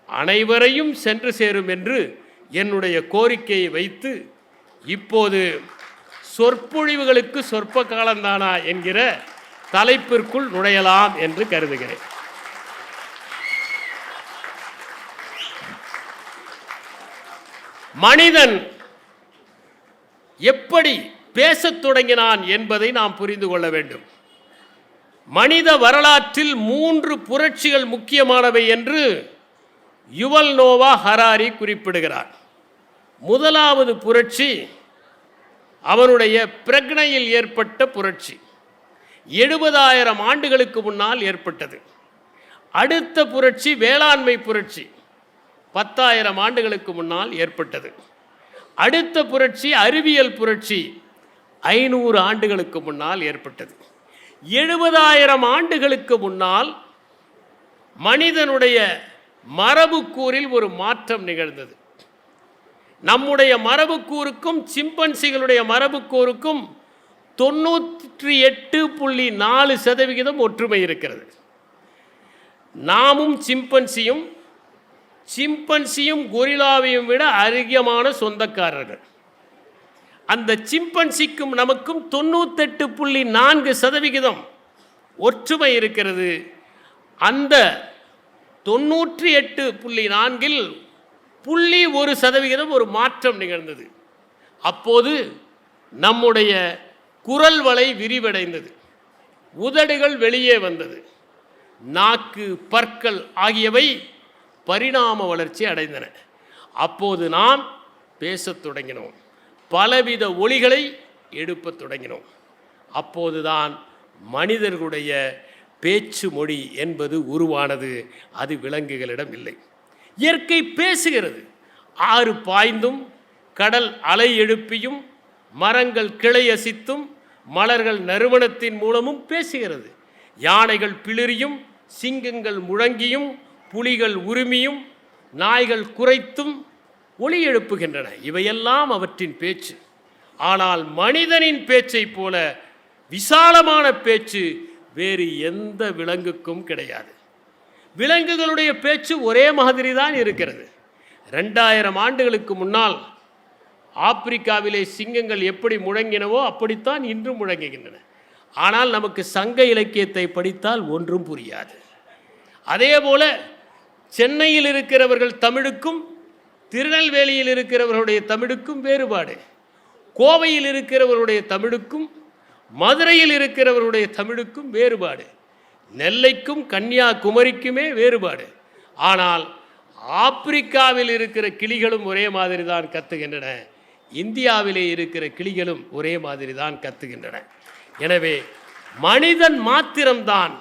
அனைவரையும் சென்று சேரும் என்று என்னுடைய கோரிக்கையை வைத்து இப்போது சொற்பொழிவுகளுக்கு சொற்ப காலந்தானா என்கிற தலைப்பிற்குள் நுழையலாம் என்று கருதுகிறேன். மனிதன் எப்படி பேசத் தொடங்கினான் என்பதை நாம் புரிந்து கொள்ள வேண்டும். மனித வரலாற்றில் 3 புரட்சிகள் முக்கியமானவை என்று யுவல் நோவா ஹராரி குறிப்பிடுகிறார். முதலாவது புரட்சி அவனுடைய பிரக்னையில் ஏற்பட்ட புரட்சி, 70,000 ஆண்டுகளுக்கு முன்னால் ஏற்பட்டது. அடுத்த புரட்சி வேளாண்மை புரட்சி, 10,000 ஆண்டுகளுக்கு முன்னால் ஏற்பட்டது. அடுத்த புரட்சி அறிவியல் புரட்சி, 500 ஆண்டுகளுக்கு முன்னால் ஏற்பட்டது. 70,000 ஆண்டுகளுக்கு முன்னால் மனிதனுடைய மரபுக்கூறில் ஒரு மாற்றம் நிகழ்ந்தது. நம்முடைய மரபுக்கூறுக்கும் சிம்பன்சிகளுடைய மரபுக்கூறுக்கும் 98.4% ஒற்றுமை இருக்கிறது. நாமும் சிம்பன்சியும் கொரில்லாவையும் விட அதிகமான சொந்தக்காரர்கள். அந்த சிம்பன்சிக்கும் நமக்கும் 98.4% ஒற்றுமை இருக்கிறது. அந்த 98.4 0.1% ஒரு மாற்றம் நிகழ்ந்தது. அப்போது நம்முடைய குரல் வளை விரிவடைந்தது, உதடுகள் வெளியே வந்தது, நாக்கு பற்கள் ஆகியவை பரிணாம வளர்ச்சி அடைந்தன. அப்போது நாம் பேசத் தொடங்கினோம், பலவித ஒலிகளை எடுப்பத் தொடங்கினோம். அப்போதுதான் மனிதர்களுடைய பேச்சு மொழி என்பது உருவானது. அது விலங்குகளிடம் இல்லை. இயற்கை பேசுகிறது. ஆறு பாய்ந்தும் கடல் அலை எழுப்பியும் மரங்கள் கிளை அசித்தும் மலர்கள் நறுமணத்தின் மூலமும் பேசுகிறது. யானைகள் பிளிரியும் சிங்கங்கள் முழங்கியும் புலிகள் உரிமியும் நாய்கள் குரைத்தும் ஒலி எழுப்புகின்றன. இவையெல்லாம் அவற்றின் பேச்சு. ஆனால் மனிதனின் பேச்சை போல விசாலமான பேச்சு வேறு எந்த விலங்குக்கும் கிடையாது. விலங்குகளுடைய பேச்சு ஒரே மாதிரி தான் இருக்கிறது. 2000 ஆண்டுகளுக்கு முன்னால் ஆப்பிரிக்காவிலே சிங்கங்கள் எப்படி முழங்கினவோ அப்படித்தான் இன்றும் முழங்குகின்றன. ஆனால் நமக்கு சங்க இலக்கியத்தை படித்தால் ஒன்றும் புரியாது. அதே போல சென்னையில் இருக்கிறவர்கள் தமிழுக்கும் திருநெல்வேலியில் இருக்கிறவர்களுடைய தமிழுக்கும் வேறுபாடு, கோவையில் இருக்கிறவருடைய தமிழுக்கும் மதுரையில் இருக்கிறவருடைய தமிழுக்கும் வேறுபாடு, நெல்லைக்கும் கன்னியாகுமரிக்குமே வேறுபாடு. ஆனால் ஆப்பிரிக்காவில் இருக்கிற கிளிகளும் ஒரே மாதிரி தான் கத்துகின்றன, இந்தியாவிலே இருக்கிற கிளிகளும் ஒரே மாதிரி தான் கத்துகின்றன. எனவே மனிதன் மாத்திரம்தான்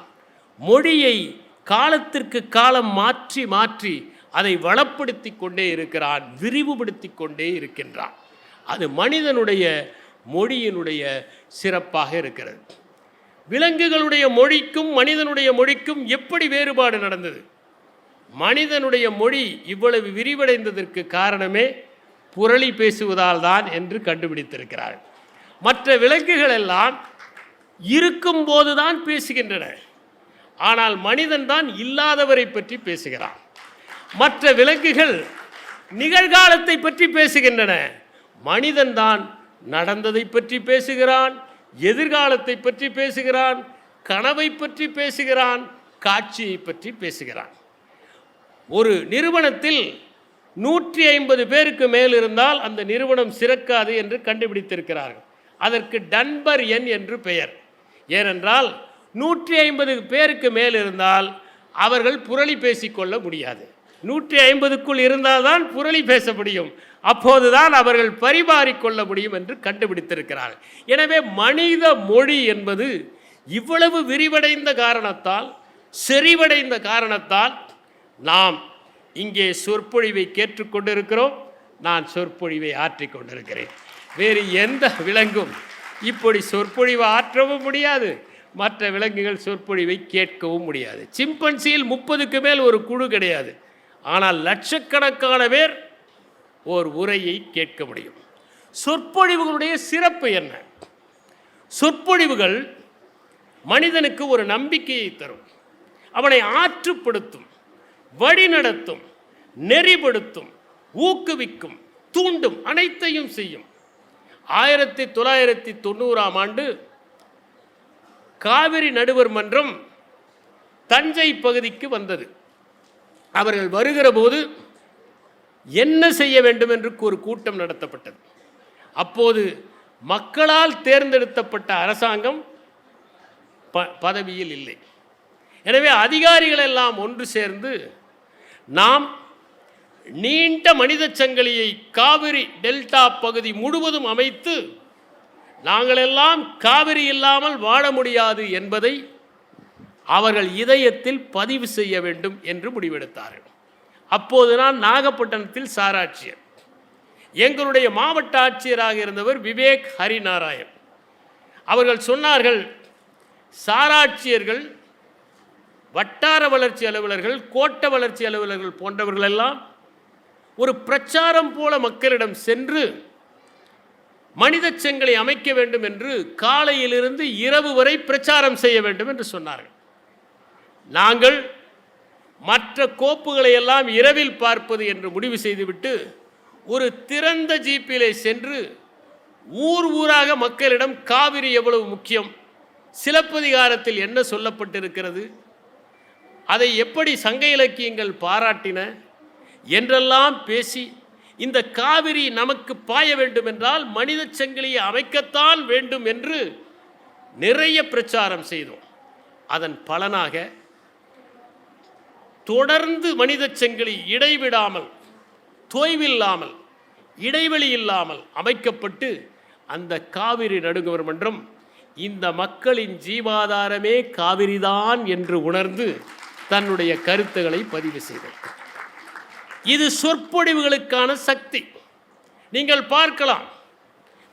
மொழியை காலத்திற்கு காலம் மாற்றி மாற்றி அதை வளப்படுத்தி கொண்டே இருக்கிறான், விரிவுபடுத்தி கொண்டே இருக்கின்றான். அது மனிதனுடைய மொழியினுடைய சிறப்பாக இருக்கிறது. விலங்குகளுடைய மொழிக்கும் மனிதனுடைய மொழிக்கும் எப்படி வேறுபாடு நடந்தது? மனிதனுடைய மொழி இவ்வளவு விரிவடைந்ததற்கு காரணமே புரளி பேசுவதால் தான் என்று கண்டுபிடித்திருக்கிறார்கள். மற்ற விலங்குகள் எல்லாம் இருக்கும்போது தான் பேசுகின்றன. ஆனால் மனிதன் தான் இல்லாதவரை பற்றி பேசுகிறான். மற்ற விலங்குகள் நிகழ்காலத்தை பற்றி பேசுகின்றன. மனிதன் தான் நடந்ததை பற்றி பேசுகிறான், எதிர்காலத்தை பற்றி பேசுகிறான், கனவை பற்றி பேசுகிறான், காட்சியை பற்றி பேசுகிறான். ஒரு நிறுவனத்தில் 150 பேருக்கு மேல் இருந்தால் அந்த நிறுவனம் சிறக்காது என்று கண்டுபிடித்திருக்கிறார்கள். அதற்கு டன்பர் எண் என்று பெயர். ஏனென்றால் 150 பேருக்கு மேல் இருந்தால் அவர்கள் புரளி பேசிக்கொள்ள முடியாது. 150க்குள் இருந்தால்தான் புரளி பேச முடியும். அப்போதுதான் அவர்கள் பரிமாறிக்கொள்ள முடியும் என்று கண்டுபிடித்திருக்கிறார்கள். எனவே மனித மொழி என்பது இவ்வளவு விரிவடைந்த காரணத்தால், செறிவடைந்த காரணத்தால் நாம் இங்கே சொற்பொழிவை கேட்டுக்கொண்டிருக்கிறோம். நான் சொற்பொழிவை ஆற்றிக்கொண்டிருக்கிறேன். வேறு எந்த விலங்கும் இப்படி சொற்பொழிவை ஆற்றவும் முடியாது, மற்ற விலங்குகள் சொற்பொழிவை கேட்கவும் முடியாது. சிம்பன்சியில் 30க்கு மேல் ஒரு குழு கிடையாது. ஆனால் லட்சக்கணக்கான பேர் ஓர் உரையை கேட்க முடியும். சொற்பொழிவுகளுடைய சிறப்பு என்ன? சொற்பொழிவுகள் மனிதனுக்கு ஒரு நம்பிக்கையை தரும், அவனை ஆற்றுப்படுத்தும், வழிநடத்தும், நெறிப்படுத்தும், ஊக்குவிக்கும், தூண்டும், அனைத்தையும் செய்யும். 1990ஆம் ஆண்டு காவிரி நடுவர் மன்றம் தஞ்சை பகுதிக்கு வந்தது. அவர்கள் வருகிற போது என்ன செய்ய வேண்டும் என்று ஒரு கூட்டம் நடத்தப்பட்டது. அப்போது மக்களால் தேர்ந்தெடுக்கப்பட்ட அரசாங்கம் பதவியில் இல்லை. எனவே அதிகாரிகள் எல்லாம் ஒன்று சேர்ந்து நாம் நீண்ட மனித சங்கிலியை காவிரி டெல்டா பகுதி முழுவதும் அமைத்து நாங்களெல்லாம் காவிரி இல்லாமல் வாழ முடியாது என்பதை அவர்கள் இதயத்தில் பதிவு செய்ய வேண்டும் என்று முடிவெடுத்தார்கள். அப்போது நான் நாகப்பட்டினத்தில் சாராட்சியர். எங்களுடைய மாவட்ட ஆட்சியராக இருந்தவர் விவேக் ஹரிநாராயண். அவர்கள் சொன்னார்கள், சாராட்சியர்கள், வட்டார வளர்ச்சி அலுவலர்கள், கோட்ட வளர்ச்சி அலுவலர்கள் போன்றவர்களெல்லாம் ஒரு பிரச்சாரம் போல மக்களிடம் சென்று மனித சங்கிலி அமைக்க வேண்டும் என்று காலையிலிருந்து இரவு வரை பிரச்சாரம் செய்ய வேண்டும் என்று சொன்னார்கள். நாங்கள் மற்ற கோப்புகளை எல்லாம் இரவில் பார்ப்பது என்று முடிவு செய்துவிட்டு ஒரு திறந்த ஜீப்பிலே சென்று ஊர் ஊராக மக்களிடம் காவிரி எவ்வளவு முக்கியம், சிலப்பதிகாரத்தில் என்ன சொல்லப்பட்டிருக்கிறது, அதை எப்படி சங்க இலக்கியங்கள் பாராட்டின என்றெல்லாம் பேசி, இந்த காவிரி நமக்கு பாய வேண்டும் என்றால் மனித சங்கிலியை அமைக்கத்தான் வேண்டும் என்று நிறைய பிரச்சாரம் செய்தோம். அதன் பலனாக தொடர்ந்து மனித சங்கிலி இடைவிடாமல், தொய்வில்லாமல், இடைவெளி இல்லாமல் அமைக்கப்பட்டு அந்த காவிரி நடுவர் மன்றம் இந்த மக்களின் ஜீவாதாரமே காவிரிதான் என்று உணர்ந்து தன்னுடைய கருத்துக்களை பதிவு செய்தது. இது சொற்பொழிவுகளுக்கான சக்தி. நீங்கள் பார்க்கலாம்,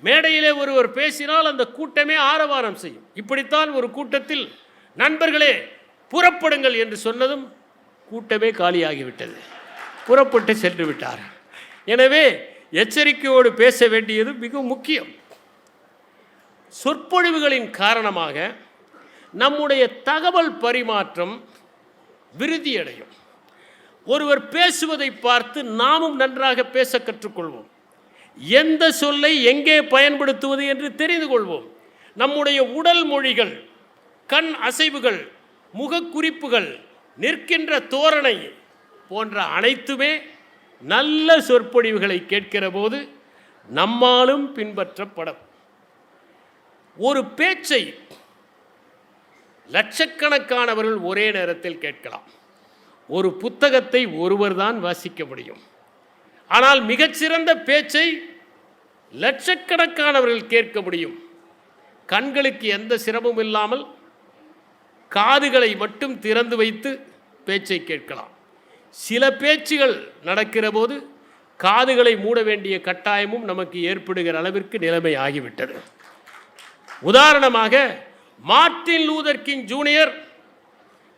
மேடையிலே ஒருவர் பேசினால் அந்த கூட்டமே ஆரவாரம் செய்யும். இப்படித்தான் ஒரு கூட்டத்தில், நண்பர்களே புறப்படுங்கள் என்று சொன்னதும் கூட்டமே காலியாகிவிட்டது. புறப்பட்டு சென்று விட்டார். எனவே எச்சரிக்கையோடு பேச வேண்டியது மிக முக்கியம். சொற்பொழிவுகளின் காரணமாக நம்முடைய தகவல் பரிமாற்றம் விருத்தியடையும். ஒருவர் பேசுவதை பார்த்து நாமும் நன்றாக பேச கற்றுக்கொள்வோம். எந்த சொல்லை எங்கே பயன்படுத்துவது என்று தெரிந்து கொள்வோம். நம்முடைய உடல் மொழிகள், கண் அசைவுகள், முகக்குறிப்புகள், நிற்கின்ற தோரணை போன்ற அனைத்துமே நல்ல சொற்பொழிவுகளை கேட்கிற போது நம்மாலும் பின்பற்றப்படும். ஒரு பேச்சை லட்சக்கணக்கானவர்கள் ஒரே நேரத்தில் கேட்கலாம். ஒரு புத்தகத்தை ஒருவர் தான் வாசிக்க முடியும். ஆனால் மிகச்சிறந்த பேச்சை லட்சக்கணக்கானவர்கள் கேட்க முடியும். கண்களுக்கு எந்த சிரமமும் இல்லாமல் காதுகளை மட்டும் திறந்து வைத்து பேச்சை கேட்கலாம். சில பேச்சுகள் நடக்கிற போது காதுகளை மூட வேண்டிய கட்டாயமும் நமக்கு ஏற்படுகிற அளவிற்கு நிலைமை ஆகிவிட்டது. உதாரணமாக, மார்ட்டின் லூதர் கிங் ஜூனியர்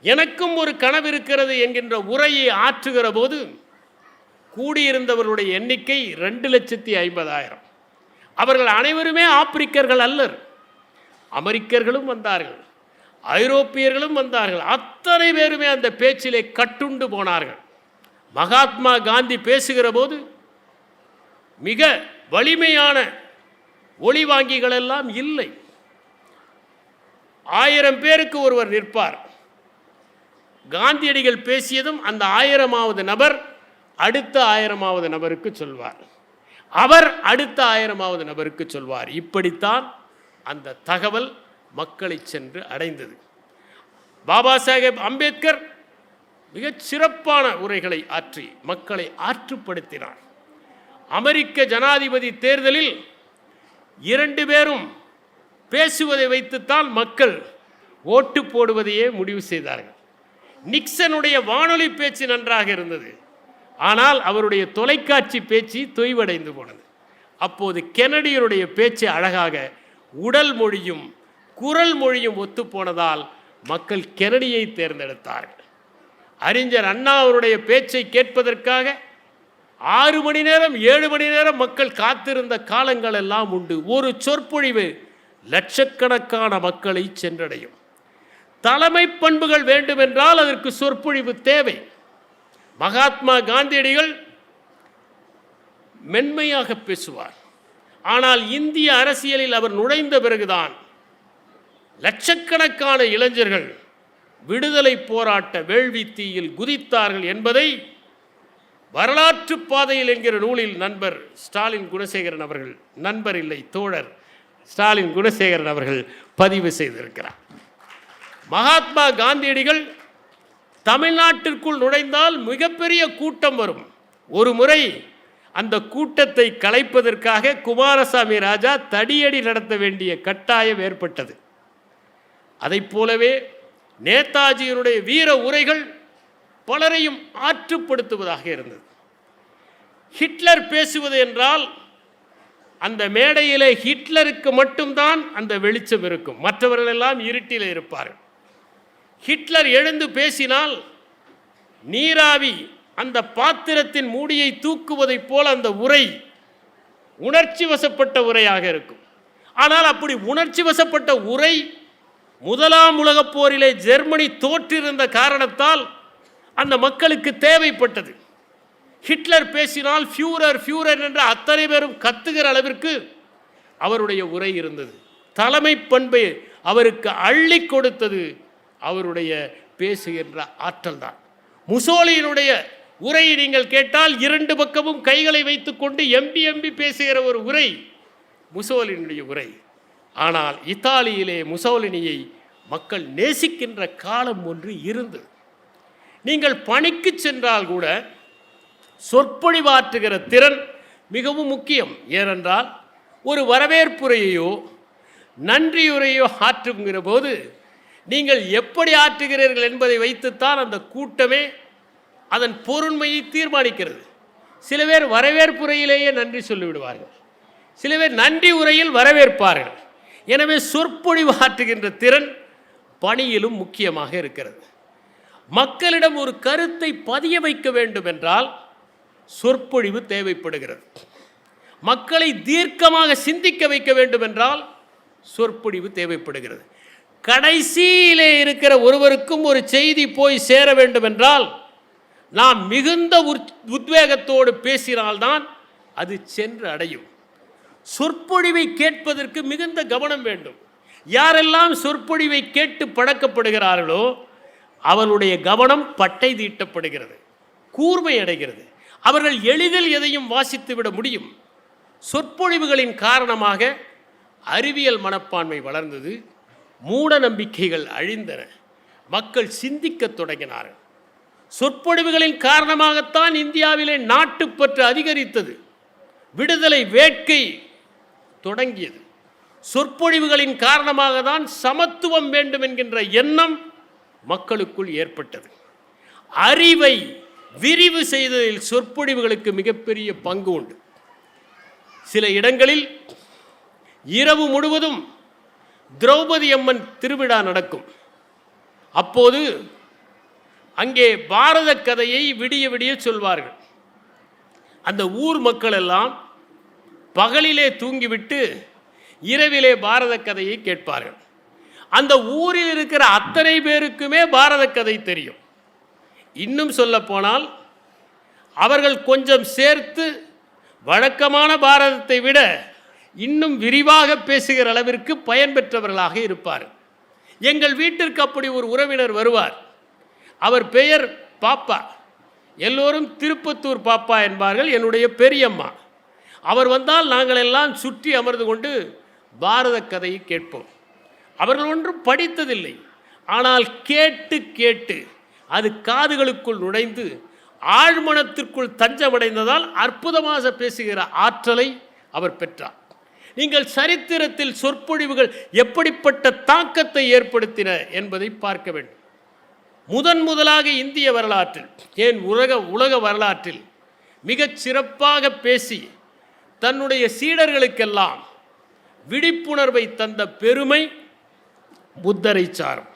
எனக்கும் ஒரு கனவு இருக்கிறது என்கின்ற உரையை ஆற்றுகிற போது கூடியிருந்தவர்களுடைய எண்ணிக்கை 2,50,000. அவர்கள் அனைவருமே ஆப்பிரிக்கர்கள் அல்லர். அமெரிக்கர்களும் வந்தார்கள், ஐரோப்பியர்களும் வந்தார்கள். அத்தனை பேருமே அந்த பேச்சிலே கட்டுண்டு போனார்கள். மகாத்மா காந்தி பேசுகிற போது மிக வலிமையான ஒளிவாங்கிகள் எல்லாம் இல்லை. 1000 பேருக்கு ஒருவர் நிற்பார். காந்தியடிகள் பேசியதும் அந்த 1000வது நபர் அடுத்த 1000வது நபருக்கு சொல்வார், அவர் அடுத்த 1000வது நபருக்கு சொல்வார். இப்படித்தான் அந்த தகவல் மக்களை சென்று அடைந்தது. பாபா சாஹேப் அம்பேத்கர் மிகச் சிறப்பான உரைகளை ஆற்றி மக்களை ஆற்றுப்படுத்தினார். அமெரிக்க ஜனாதிபதி தேர்தலில் 2 பேரும் பேசுவதை வைத்துத்தான் மக்கள் ஓட்டு போடுவதையே முடிவு செய்தார்கள். நிக்சனுடைய வானொலி பேச்சு நன்றாக இருந்தது, ஆனால் அவருடைய தொலைக்காட்சி பேச்சு தொய்வடைந்து போனது. அப்போது கென்னடியருடைய பேச்சு அழகாக உடல் மொழியும் குரல் மொழியும் ஒத்துப்போனதால் மக்கள் கென்னடியை தேர்ந்தெடுத்தார்கள். அறிஞர் அண்ணா அவருடைய பேச்சை கேட்பதற்காக 6 மணி நேரம் 7 மணி நேரம் மக்கள் காத்திருந்த காலங்கள் எல்லாம் உண்டு. ஒரு சொற்பொழிவு லட்சக்கணக்கான மக்களை சென்றடையும். தலைமை பண்புகள் வேண்டுமென்றால் அதற்கு சொற்பொழிவு தேவை. மகாத்மா காந்தியடிகள் மென்மையாக பேசுவார். ஆனால் இந்திய அரசியலில் அவர் நுழைந்த பிறகுதான் லட்சக்கணக்கான இளைஞர்கள் விடுதலை போராட்ட வேள்வி தீயில் குதித்தார்கள் என்பதை வரலாற்று பாதையில் என்கிற நூலில் நண்பர் ஸ்டாலின் குணசேகரன் அவர்கள், நண்பர் இல்லை தோழர் ஸ்டாலின் குணசேகரன் அவர்கள் பதிவு செய்திருக்கிறார். மகாத்மா காந்தியடிகள் தமிழ்நாட்டிற்குள் நுழைந்தால் மிகப்பெரிய கூட்டம் வரும். ஒரு முறை அந்த கூட்டத்தை கலைப்பதற்காக குமாரசாமி ராஜா தடியடி நடத்த வேண்டிய கட்டாயம் ஏற்பட்டது. அதைப் போலவே நேதாஜியினுடைய வீர உரைகள் பலரையும் ஆற்றுப்படுத்துவதாக இருந்தது. ஹிட்லர் பேசுவது என்றால் அந்த மேடையிலே ஹிட்லருக்கு மட்டும்தான் அந்த வெளிச்சம் இருக்கும், மற்றவர்கள் எல்லாம் இருட்டில் இருப்பார்கள். ஹிட்லர் எழுந்து பேசினால் நீராவி அந்த பாத்திரத்தின் மூடியை தூக்குவதைப் போல அந்த உரை உணர்ச்சி வசப்பட்ட உரையாக இருக்கும். ஆனால் அப்படி உணர்ச்சி வசப்பட்ட உரை முதலாம் உலகப் போரிலே ஜெர்மனி தோற்றிருந்த காரணத்தால் அந்த மக்களுக்கு தேவைப்பட்டது. ஹிட்லர் பேசினால் ஃபியூரர் ஃபியூரர் என்ற அத்தனை பேரும் கத்துகிற அளவிற்கு அவருடைய உரை இருந்தது. தலைமை பண்பை அவருக்கு அள்ளி கொடுத்தது அவருடைய பேசுகின்ற ஆற்றல் தான். முசோலியினுடைய உரையை நீங்கள் கேட்டால் 2 பக்கமும் கைகளை வைத்துக்கொண்டு எம்பி பேசுகிற ஒரு உரை முசோலினுடைய உரை. ஆனால் இத்தாலியிலே முசோலினியை மக்கள் நேசிக்கின்ற காலம் ஒன்று இருந்தது. நீங்கள் பணிக்கு சென்றால் கூட சொற்பொழிவாற்றுகிற திறன் மிகவும் முக்கியம். ஏனென்றால் ஒரு வரவேற்புரையோ நன்றியுரையோ ஆற்றுகிற போது நீங்கள் எப்படி ஆற்றுகிறீர்கள் என்பதை வைத்துத்தான் அந்த கூட்டமே அதன் பொருண்மையை தீர்மானிக்கிறது. சில பேர் வரவேற்புரையிலேயே நன்றி சொல்லிவிடுவார்கள், சில பேர் நன்றி உரையில் வரவேற்பார்கள். எனவே சொற்பொழிவு ஆற்றுகின்ற திறன் பணியிலும் முக்கியமாக இருக்கிறது. மக்களிடம் ஒரு கருத்தை பதிய வைக்க வேண்டும் என்றால் சொற்பொழிவு தேவைப்படுகிறது. மக்களை தீர்க்கமாக சிந்திக்க வைக்க வேண்டும் என்றால் சொற்பொழிவு தேவைப்படுகிறது. கடைசியிலே இருக்கிற ஒருவருக்கும் ஒரு செய்தி போய் சேர வேண்டும் என்றால் நாம் மிகுந்த உத்வேகத்தோடு பேசினால்தான் அது சென்று அடையும். சொற்பொழிவை கேட்பதற்கு மிகுந்த கவனம் வேண்டும். யாரெல்லாம் சொற்பொழிவை கேட்டு பழக்கப்படுகிறார்களோ அவளுடைய கவனம் பட்டை தீட்டப்படுகிறது, கூர்மை அடைகிறது. அவர்கள் எளிதில் எதையும் வாசித்துவிட முடியும். சொற்பொழிவுகளின் காரணமாக அறிவியல் மனப்பான்மை வளர்ந்தது, மூட நம்பிக்கைகள் அழிந்தன, மக்கள் சிந்திக்க தொடங்கினார்கள். சொற்பொழிவுகளின் காரணமாகத்தான் இந்தியாவிலே நாட்டுப்பற்று அதிகரித்தது, விடுதலை வேட்கை தொடங்கியது. சொற்பொழிவுகளின் காரணமாக தான் சமத்துவம் வேண்டும் என்கின்ற எண்ணம் மக்களுக்குள் ஏற்பட்டது. அறிவை விரிவு செய்ததில் சொற்பொழிவுகளுக்கு மிகப்பெரிய பங்கு உண்டு. சில இடங்களில் இரவு முழுவதும் திரௌபதி அம்மன் திருவிழா நடக்கும். அப்போது அங்கே பாரத கதையை விடிய விடிய சொல்வார்கள். அந்த ஊர் மக்கள் எல்லாம் பகலிலே தூங்கிவிட்டு இரவிலே பாரத கதையை கேட்பார்கள். அந்த ஊரில் இருக்கிற அத்தனை பேருக்குமே பாரத கதை தெரியும். இன்னும் சொல்ல போனால் அவர்கள் கொஞ்சம் சேர்த்து வழக்கமான பாரதத்தை விட இன்னும் விரிவாக பேசுகிற அளவிற்கு பயன்பெற்றவர்களாக இருப்பார்கள். எங்கள் வீட்டிற்கு அப்படி ஒரு உறவினர் வருவார். அவர் பெயர் பாப்பா, எல்லோரும் திருப்பத்தூர் பாப்பா என்பார்கள், என்னுடைய பெரியம்மா. அவர் வந்தால் நாங்கள் எல்லாம் சுற்றி அமர்ந்து கொண்டு பாரத கதையை கேட்போம். அவர்கள் ஒன்றும் படித்ததில்லை, ஆனால் கேட்டு கேட்டு அது காதுகளுக்குள் நுழைந்து ஆழ்மனத்திற்குள் தஞ்சமடைந்ததால் அற்புதமாக பேசுகிற ஆற்றலை அவர் பெற்றார். நீங்கள் சரித்திரத்தில் சொற்பொழிவுகள் எப்படிப்பட்ட தாக்கத்தை ஏற்படுத்தின என்பதை பார்க்க வேண்டும். முதலாக இந்திய வரலாற்றில், ஏன் உலக வரலாற்றில் மிகச் சிறப்பாக பேசி தன்னுடைய சீடர்களுக்கெல்லாம் விழிப்புணர்வை தந்த பெருமை புத்தரை சாரும்.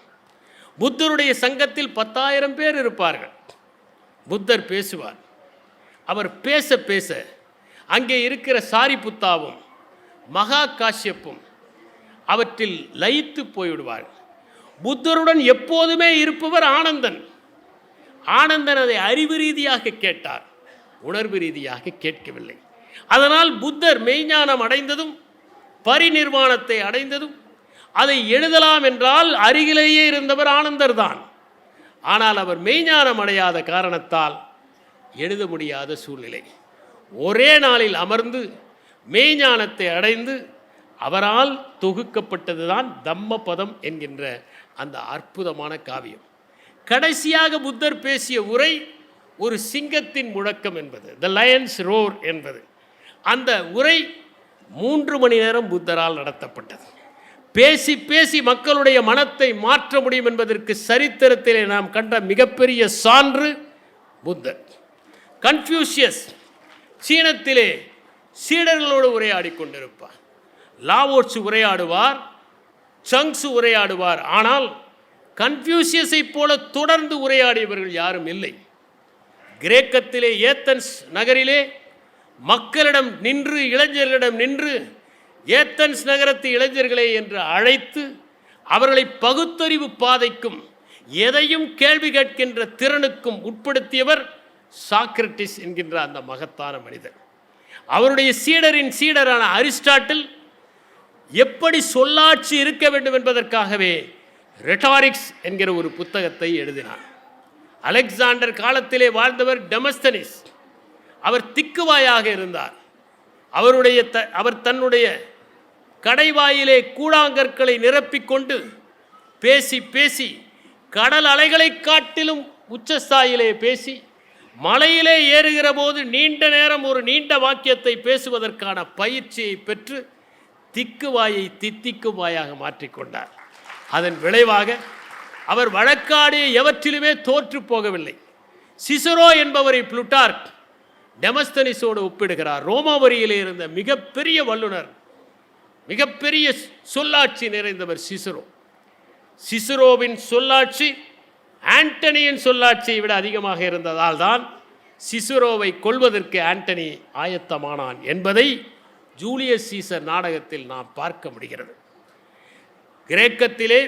புத்தருடைய சங்கத்தில் 10,000 பேர் இருப்பார்கள். புத்தர் பேசுவார். அவர் பேச பேச அங்கே இருக்கிற சாரிபுத்தாவும் மகா காஷ்யப்பும் அவற்றில் லயித்து போய்விடுவார்கள். புத்தருடன் எப்போதுமே இருப்பவர் ஆனந்தன். ஆனந்தன் அதை அறிவு ரீதியாக கேட்டார், உணர்வு ரீதியாக கேட்கவில்லை. அதனால் புத்தர் மெய்ஞானம் அடைந்ததும் பரிநிர்வாணத்தை அடைந்ததும் அதை எழுதலாம் என்றால் அருகிலேயே இருந்தவர் ஆனந்தர் தான். ஆனால் அவர் மெய்ஞானம் அடையாத காரணத்தால் எழுத முடியாத சூழ்நிலை. ஒரே நாளில் அமர்ந்து மெய்ஞானத்தை அடைந்து அவரால் தொகுக்கப்பட்டதுதான் தம்மபதம் என்கின்ற அந்த அற்புதமான காவியம். கடைசியாக புத்தர் பேசிய உரை ஒரு சிங்கத்தின் முழக்கம் என்பது, த லயன்ஸ் ரோர் என்பது. அந்த உரை 3 மணி நேரம் புத்தரால் நடத்தப்பட்டது. பேசி பேசி மக்களுடைய மனத்தை மாற்ற முடியும் என்பதற்கு சரித்திரத்திலே நாம் கண்ட மிகப்பெரிய சான்று புத்தர். கன்ஃபியூஷியஸ் சீனத்திலே சீடர்களோடு உரையாடி கொண்டிருப்பார். லாவோட்சு உரையாடுவார், சங்ஸு உரையாடுவார். ஆனால் கன்ஃபியூஷியஸை போல தொடர்ந்து உரையாடியவர்கள் யாரும் இல்லை. கிரேக்கத்திலே ஏத்தன்ஸ் நகரிலே மக்களிடம் நின்று, இளைஞர்களிடம் நின்று, ஏத்தன்ஸ் நகரத்து இளைஞர்களே என்று அழைத்து அவர்களை பகுத்தறிவு பாதைக்கும் எதையும் கேள்வி கேட்கின்ற திறனுக்கும் உட்படுத்தியவர் சாக்ரட்டிஸ் என்கின்ற அந்த மகத்தான மனிதர். அவருடைய சீடரின் சீடரான அரிஸ்டாட்டில் எப்படி சொல்லாட்சி இருக்க வேண்டும் என்பதற்காகவே ரெட்டாரிக்ஸ் என்கிற ஒரு புத்தகத்தை எழுதினார். அலெக்சாண்டர் காலத்திலே வாழ்ந்தவர் டெமஸ்தனிஸ். அவர் திக்குவாயாக இருந்தார். அவர் தன்னுடைய கடைவாயிலே கூழாங்கற்களை நிரப்பிக்கொண்டு பேசி பேசி கடல் அலைகளை காட்டிலும் உச்சஸ்தாயிலே பேசி மலையிலே ஏறுகிற போது நீண்ட நேரம் ஒரு நீண்ட வாக்கியத்தை பேசுவதற்கான பயிற்சியை பெற்று திக்குவாயை தித்திக்குவாயாக மாற்றிக்கொண்டார். அதன் விளைவாக அவர் வழக்காடிய எவற்றிலுமே தோற்று போகவில்லை. சிசரோ என்பவரை புளுட்டார்க் டெமஸ்தனிஸோடு ஒப்பிடுகிறார். ரோமாவரியிலே இருந்த மிகப்பெரிய வல்லுனர், மிகப்பெரிய சொல்லாட்சி நிறைந்தவர் சிசரோ. சிசரோவின் சொல்லாட்சி ஆண்டனியின் சொல்லாட்சியை விட அதிகமாக இருந்ததால் தான் சிசுரோவை கொல்வதற்கு ஆண்டனி ஆயத்தமானான் என்பதை ஜூலியஸ் சீசர் நாடகத்தில் நாம் பார்க்க முடிகிறது. கிரேக்கத்திலே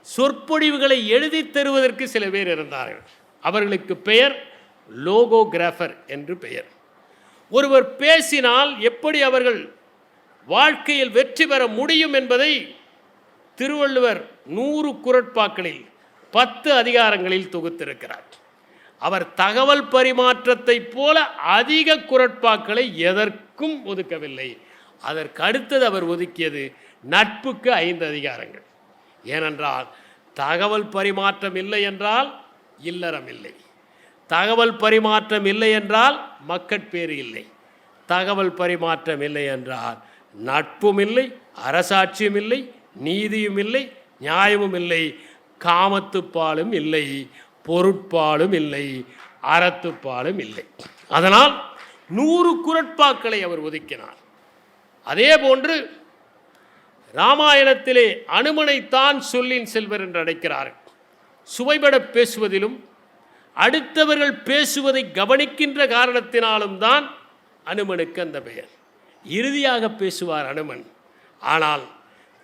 சொற்பொழிவுகளை எழுதி தருவதற்கு சில பேர் இருந்தார்கள். அவர்களுக்கு பெயர் லோகோகிராஃபர் என்று பெயர். ஒருவர் பேசினால் எப்படி அவர்கள் வாழ்க்கையில் வெற்றி பெற முடியும் என்பதை திருவள்ளுவர் 100 குறட்பாக்களில் 10 அதிகாரங்களில் தொகுத்திருக்கிறார். அவர் தகவல் பரிமாற்றத்தை போல அதிக குறட்பாக்களை எதற்கும் ஒதுக்கவில்லை. அதற்கு அடுத்தது அவர் ஒதுக்கியது நட்புக்கு 5 அதிகாரங்கள். ஏனென்றால் தகவல் பரிமாற்றம் இல்லை என்றால் இல்லறம் இல்லை, தகவல் பரிமாற்றம் இல்லை என்றால் மக்கட்பேறு இல்லை, தகவல் பரிமாற்றம் இல்லை என்றால் நட்பும் இல்லை, அரசாட்சியும் இல்லை, நீதியும் இல்லை, நியாயமும் இல்லை, காமத்துப்பாலும் இல்லை, பொருட்பாலும் இல்லை, அறத்துப்பாலும் இல்லை. அதனால் 100 குறட்பாக்களை அவர் ஒதுக்கினார். அதே போன்று ராமாயணத்திலே அனுமனைத்தான் சொல்லின் செல்வர் என்று அழைக்கிறார்கள். சுவைபட பேசுவதிலும் அடுத்தவர்கள் பேசுவதை கவனிக்கின்ற காரணத்தினாலும் தான் அனுமனுக்கு அந்த பெயர். இறுதியாக பேசுவார் அனுமன். ஆனால்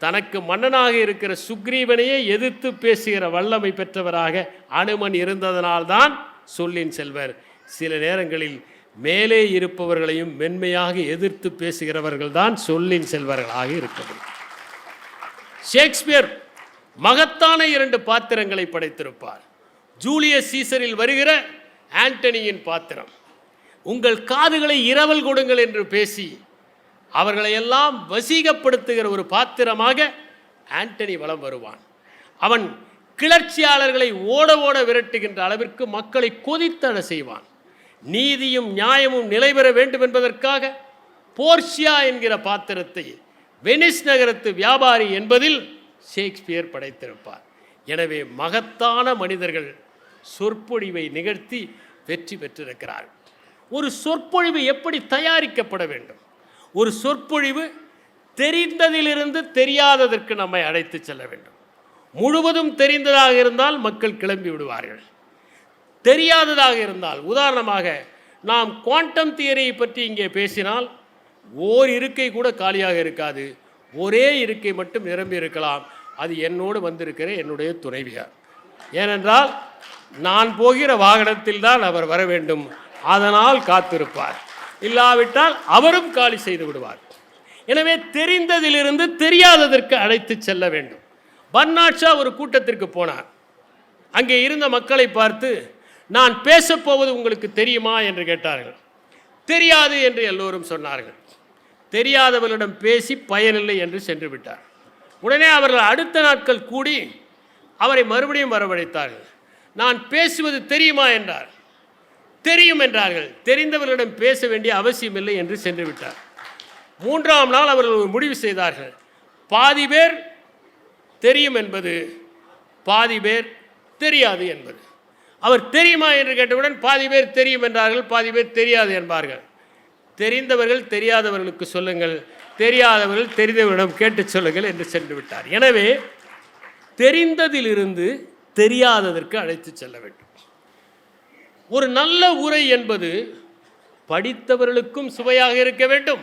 தனக்கு மன்னனாக இருக்கிற சுக்ரீவனையே எதிர்த்து பேசுகிற வல்லமை பெற்றவராக அனுமன் இருந்ததனால்தான் சொல்லின் செல்வர். சில நேரங்களில் மேலே இருப்பவர்களையும் மென்மையாக எதிர்த்து பேசுகிறவர்கள் தான் சொல்லின் செல்வர்களாக இருக்க முடியும். ஷேக்ஸ்பியர் மகத்தான 2 பாத்திரங்களை படைத்திருப்பார். ஜூலியஸ் சீசரில் வருகிற ஆண்டனியின் பாத்திரம், உங்கள் காதுகளை இரவல் கொடுங்கள் என்று பேசி அவர்களையெல்லாம் வசீகப்படுத்துகிற ஒரு பாத்திரமாக ஆண்டனி வலம் வருவான். அவன் கிளர்ச்சியாளர்களை ஓட ஓட விரட்டுகின்ற அளவிற்கு மக்களை கொதித்தட செய்வான். நீதியும் நியாயமும் நிலை பெற வேண்டும் என்பதற்காக போர்ஷியா என்கிற பாத்திரத்தை வெனிஸ் நகரத்து வியாபாரி என்பதில் ஷேக்ஸ்பியர் படைத்திருப்பார். எனவே மகத்தான மனிதர்கள் சொற்பொழிவை நிகழ்த்தி வெற்றி பெற்றிருக்கிறார்கள். ஒரு சொற்பொழிவு எப்படி தயாரிக்கப்பட வேண்டும்? ஒரு சொற்பொழிவு தெரிந்ததிலிருந்து தெரியாததற்கு நம்மை அழைத்து செல்ல வேண்டும். முழுவதும் தெரிந்ததாக இருந்தால் மக்கள் கிளம்பி விடுவார்கள். தெரியாததாக இருந்தால், உதாரணமாக நாம் குவாண்டம் தியரியை பற்றி இங்கே பேசினால் ஓர் இருக்கை கூட காலியாக இருக்காது, ஒரே இருக்கை மட்டும் நிரம்பி இருக்கலாம். அது என்னோடு வந்திருக்கிற என்னுடைய துணைவியார். ஏனென்றால் நான் போகிற வாகனத்தில் தான் அவர் வர வேண்டும், அதனால் காத்திருப்பார். இல்லாவிட்டால் அவரும் காலி செய்து விடுவார். எனவே தெரிந்ததிலிருந்து தெரியாததற்கு அழைத்து செல்ல வேண்டும். பன்னாட்ஷா ஒரு கூட்டத்திற்கு போனார். அங்கே இருந்த மக்களை பார்த்து, நான் பேசப்போவது உங்களுக்கு தெரியுமா என்று கேட்டார்கள். தெரியாது என்று எல்லோரும் சொன்னார்கள். தெரியாதவர்களிடம் பேசி பயனில்லை என்று சென்று விட்டார். உடனே அவர்கள் அடுத்த நாட்கள் கூடி அவரை மறுபடியும் வரவழைத்தார்கள். நான் பேசுவது தெரியுமா என்றார். தெரியும் என்றார்கள். தெரிந்தவர்களிடம் பேச வேண்டிய அவசியமில்லை என்று சென்று விட்டார். 3ஆம் நாள் அவர்கள் ஒரு முடிவு செய்தார்கள். பாதி பேர் தெரியும் என்பது, பாதி பேர் தெரியாது என்பது. அவர் தெரியுமா என்று கேட்டவுடன் பாதி பேர் தெரியும் என்றார்கள், பாதி பேர் தெரியாது என்பார்கள். தெரிந்தவர்கள் தெரியாதவர்களுக்கு சொல்லுங்கள், தெரியாதவர்கள் தெரிந்தவர்களிடம் கேட்டு சொல்லுங்கள் என்று சென்று விட்டார். எனவே தெரிந்ததிலிருந்து தெரியாததற்கு அழைத்து செல்ல வேண்டும். ஒரு நல்ல உரை என்பது படித்தவர்களுக்கும் சுவையாக இருக்க வேண்டும்,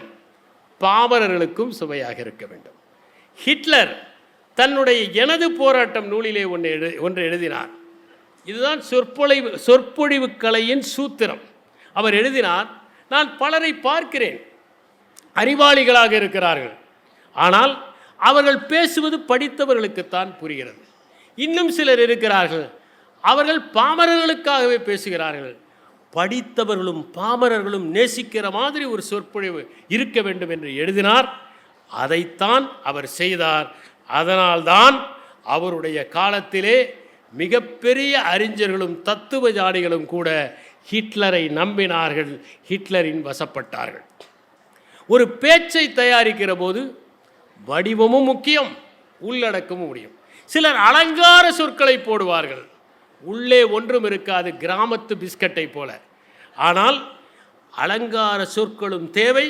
பாமரர்களுக்கும் சுவையாக இருக்க வேண்டும். ஹிட்லர் தன்னுடைய எனது போராட்டம் நூலிலே ஒன்று எழுதினார். இதுதான் சொற்பொழிவு கலையின் சூத்திரம். அவர் எழுதினார், நான் பலரை பார்க்கிறேன், அறிவாளிகளாக இருக்கிறார்கள், ஆனால் அவர்கள் பேசுவது படித்தவர்களுக்குத்தான் புரிகிறது. இன்னும் சிலர் இருக்கிறார்கள், அவர்கள் பாமரர்களுக்காகவே பேசுகிறார்கள். படித்தவர்களும் பாமரர்களும் நேசிக்கிற மாதிரி ஒரு சொற்பொழிவு இருக்க வேண்டும் என்று எழுதினார். அதைத்தான் அவர் செய்தார். அதனால்தான் அவருடைய காலத்திலே மிகப்பெரிய அறிஞர்களும் தத்துவஞானிகளும் கூட ஹிட்லரை நம்பினார்கள், ஹிட்லரின் வசப்பட்டார்கள். ஒரு பேச்சை தயாரிக்கிற போது வடிவமும் முக்கியம், உள்ளடக்கமும் முடியும். சிலர் அலங்கார சொற்களை போடுவார்கள், உள்ளே ஒன்றும் இருக்காது, கிராமத்து பிஸ்கட்டை போல. ஆனால் அலங்கார சொற்களும் தேவை,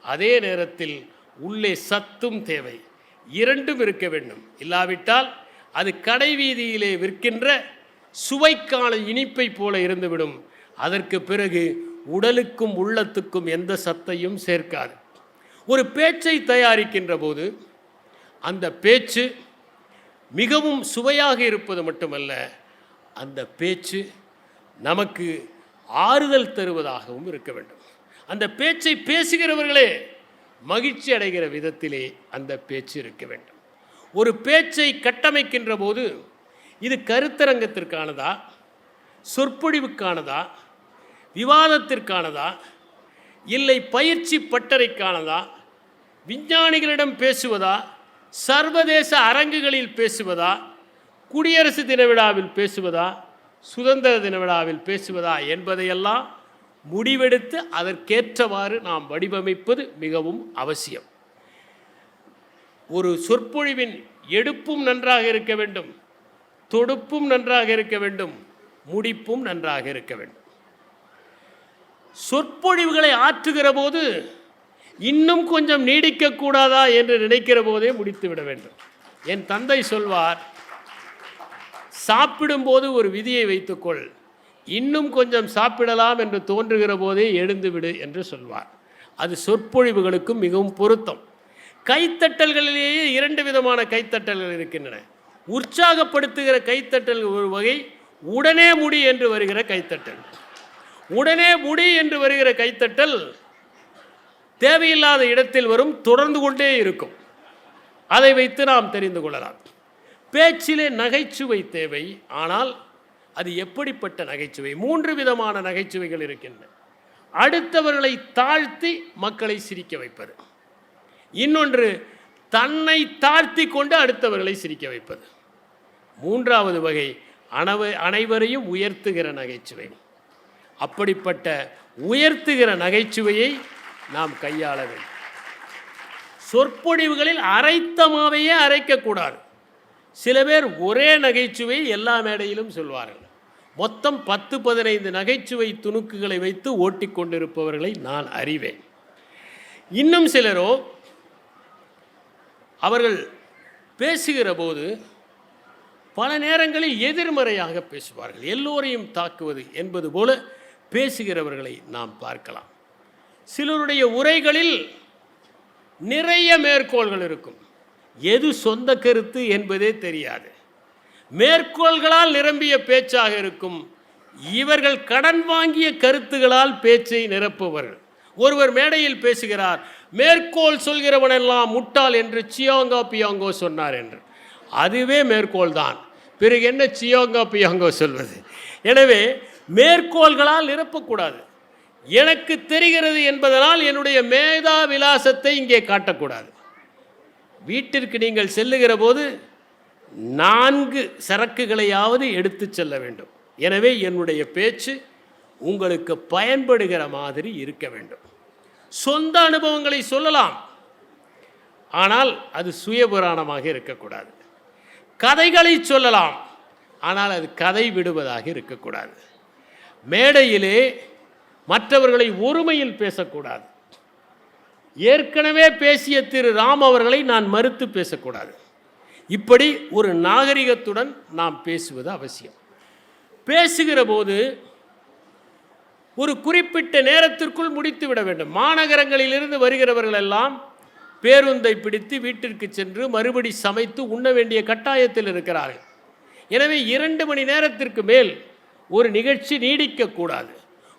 அதே நேரத்தில் உள்ளே சத்தும் தேவை. இரண்டும் இருக்க வேண்டும். இல்லாவிட்டால் அது கடை வீதியிலே விற்கின்ற சுவைக்கான இனிப்பை போல இருந்துவிடும். அதற்கு பிறகு உடலுக்கும் உள்ளத்துக்கும் எந்த சத்தையும் சேர்க்காது. ஒரு பேச்சை தயாரிக்கின்ற போது அந்த பேச்சு மிகவும் சுவையாக இருப்பது மட்டுமல்ல, அந்த பேச்சு நமக்கு ஆறுதல் தருவதாகவும் இருக்க வேண்டும். அந்த பேச்சை பேசுகிறவர்களே மகிழ்ச்சி அடைகிற விதத்திலே அந்த பேச்சு இருக்க வேண்டும். ஒரு பேச்சை கட்டமைக்கின்ற போது இது கருத்தரங்கத்திற்கானதா, சொற்பொழிவுக்கானதா, விவாதத்திற்கானதா, இல்லை பயிற்சி பட்டறைக்கானதா, விஞ்ஞானிகளிடம் பேசுவதா, சர்வதேச அரங்குகளில் பேசுவதா, குடியரசு தின விழாவில் பேசுவதா, சுதந்திர தின விழாவில் பேசுவதா என்பதையெல்லாம் முடிவெடுத்து அதற்கேற்றவாறு நாம் வடிவமைப்பது மிகவும் அவசியம். ஒரு சொற்பொழிவின் எடுப்பும் நன்றாக இருக்க வேண்டும், தொடுப்பும் நன்றாக இருக்க வேண்டும், முடிப்பும் நன்றாக இருக்க வேண்டும். சொற்பொழிவுகளை ஆற்றுகிற போது இன்னும் கொஞ்சம் நீடிக்கக்கூடாதா என்று நினைக்கிற போதே முடித்து விட வேண்டும். என் தந்தை சொல்வார், சாப்பிடும்போது ஒரு விதியை வைத்துக்கொள், இன்னும் கொஞ்சம் சாப்பிடலாம் என்று தோன்றுகிற போதே எழுந்து விடு என்று சொல்வார். அது சொற்பொழிவுகளுக்கும் மிகவும் பொருத்தம். கைத்தட்டல்களிலேயே 2 விதமான கைத்தட்டல்கள் இருக்கின்றன. உற்சாகப்படுத்துகிற கைத்தட்டல் ஒரு வகை, உடனே முடி என்று வருகிற கைத்தட்டல். உடனே முடி என்று வருகிற கைத்தட்டல் தேவையில்லாத இடத்தில் வரும், தொடர்ந்து கொண்டே இருக்கும். அதை வைத்து நாம் தெரிந்து கொள்ளலாம். பேச்சிலே நகைச்சுவை தேவை. ஆனால் அது எப்படிப்பட்ட நகைச்சுவை? 3 விதமான நகைச்சுவைகள் இருக்கின்றன. அடுத்தவர்களை தாழ்த்தி மக்களை சிரிக்க வைப்பது. இன்னொன்று தன்னை தாழ்த்தி கொண்டு அடுத்தவர்களை சிரிக்க வைப்பது. 3வது வகை அனைவரையும் உயர்த்துகிற நகைச்சுவை. அப்படிப்பட்ட உயர்த்துகிற நகைச்சுவையை நாம் கையாள வேண்டும். சொற்பொழிவுகளில் அரைத்த மாவையே அரைக்கக்கூடாது. சில பேர் ஒரே நகைச்சுவை எல்லா மேடையிலும் சொல்வார்கள். மொத்தம் 10-15 நகைச்சுவை துணுக்குகளை வைத்து ஓட்டிக்கொண்டிருப்பவர்களை நான் அறிவேன். இன்னும் சிலரோ அவர்கள் பேசுகிற போது பல நேரங்களில் எதிர்மறையாக பேசுவார்கள். எல்லோரையும் தாக்குவது என்பது போல பேசுகிறவர்களை நாம் பார்க்கலாம். சிலருடைய உரைகளில் நிறைய மேற்கோள்கள் இருக்கும். எது சொந்த கருத்து என்பதே தெரியாது. மேற்கோள்களால் நிரம்பிய பேச்சாக இருக்கும். இவர்கள் கடன் வாங்கிய கருத்துகளால் பேச்சை நிரப்புவார்கள். ஒருவர் மேடையில் பேசுகிறார், மேற்கோள் சொல்கிறவனெல்லாம் முட்டாள் என்று சியோங்கா பியோங்கோ சொன்னார் என்று. அதுவே மேற்கோள் தான். பிறகு என்ன சியோங்கா பியோங்கோ சொல்வது? எனவே மேற்கோள்களால் நிரப்பக்கூடாது. எனக்கு தெரிகிறது என்பதனால் என்னுடைய மேதா விலாசத்தை இங்கே காட்டக்கூடாது. வீட்டிற்கு நீங்கள் செல்லுகிற போது 4 சரக்குகளையாவது எடுத்து செல்ல வேண்டும். எனவே என்னுடைய பேச்சு உங்களுக்கு பயன்படுகிற மாதிரி இருக்க வேண்டும். சொந்த அனுபவங்களை சொல்லலாம், ஆனால் அது சுயபுராணமாக இருக்கக்கூடாது. கதைகளை சொல்லலாம், ஆனால் அது கதை விடுவதாக இருக்கக்கூடாது. மேடையிலே மற்றவர்களை ஒருமையில் பேசக்கூடாது. ஏற்கனவே பேசிய திரு ராம் அவர்களை நான் மறுத்து பேசக்கூடாது. இப்படி ஒரு நாகரிகத்துடன் நாம் பேசுவது அவசியம். பேசுகிற போது ஒரு குறிப்பிட்ட நேரத்திற்குள் முடித்து விட வேண்டும். மாநகரங்களிலிருந்து வருகிறவர்கள் எல்லாம் பேருந்தை பிடித்து வீட்டிற்கு சென்று மறுபடி சமைத்து உண்ண வேண்டிய கட்டாயத்தில் இருக்கிறார்கள். எனவே 2 மணி நேரத்திற்கு மேல் ஒரு நிகழ்ச்சி நீடிக்கக்கூடாது.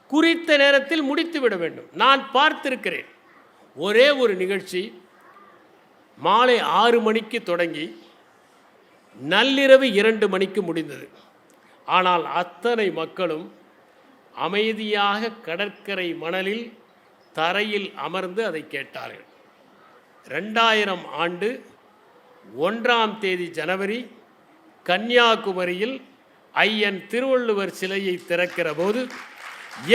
குறித்த நேரத்தில் முடித்து விட வேண்டும். நான் பார்த்திருக்கிறேன், ஒரே ஒரு நிகழ்ச்சி மாலை 6 மணிக்கு தொடங்கி நள்ளிரவு 2 மணிக்கு முடிந்தது. ஆனால் அத்தனை மக்களும் அமைதியாக கடற்கரை மணலில் தரையில் அமர்ந்து அதை கேட்டார்கள். 2000 ஆண்டு 1ஆம் தேதி ஜனவரி கன்னியாகுமரியில் ஐயன் திருவள்ளுவர் சிலையை திறக்கிற போது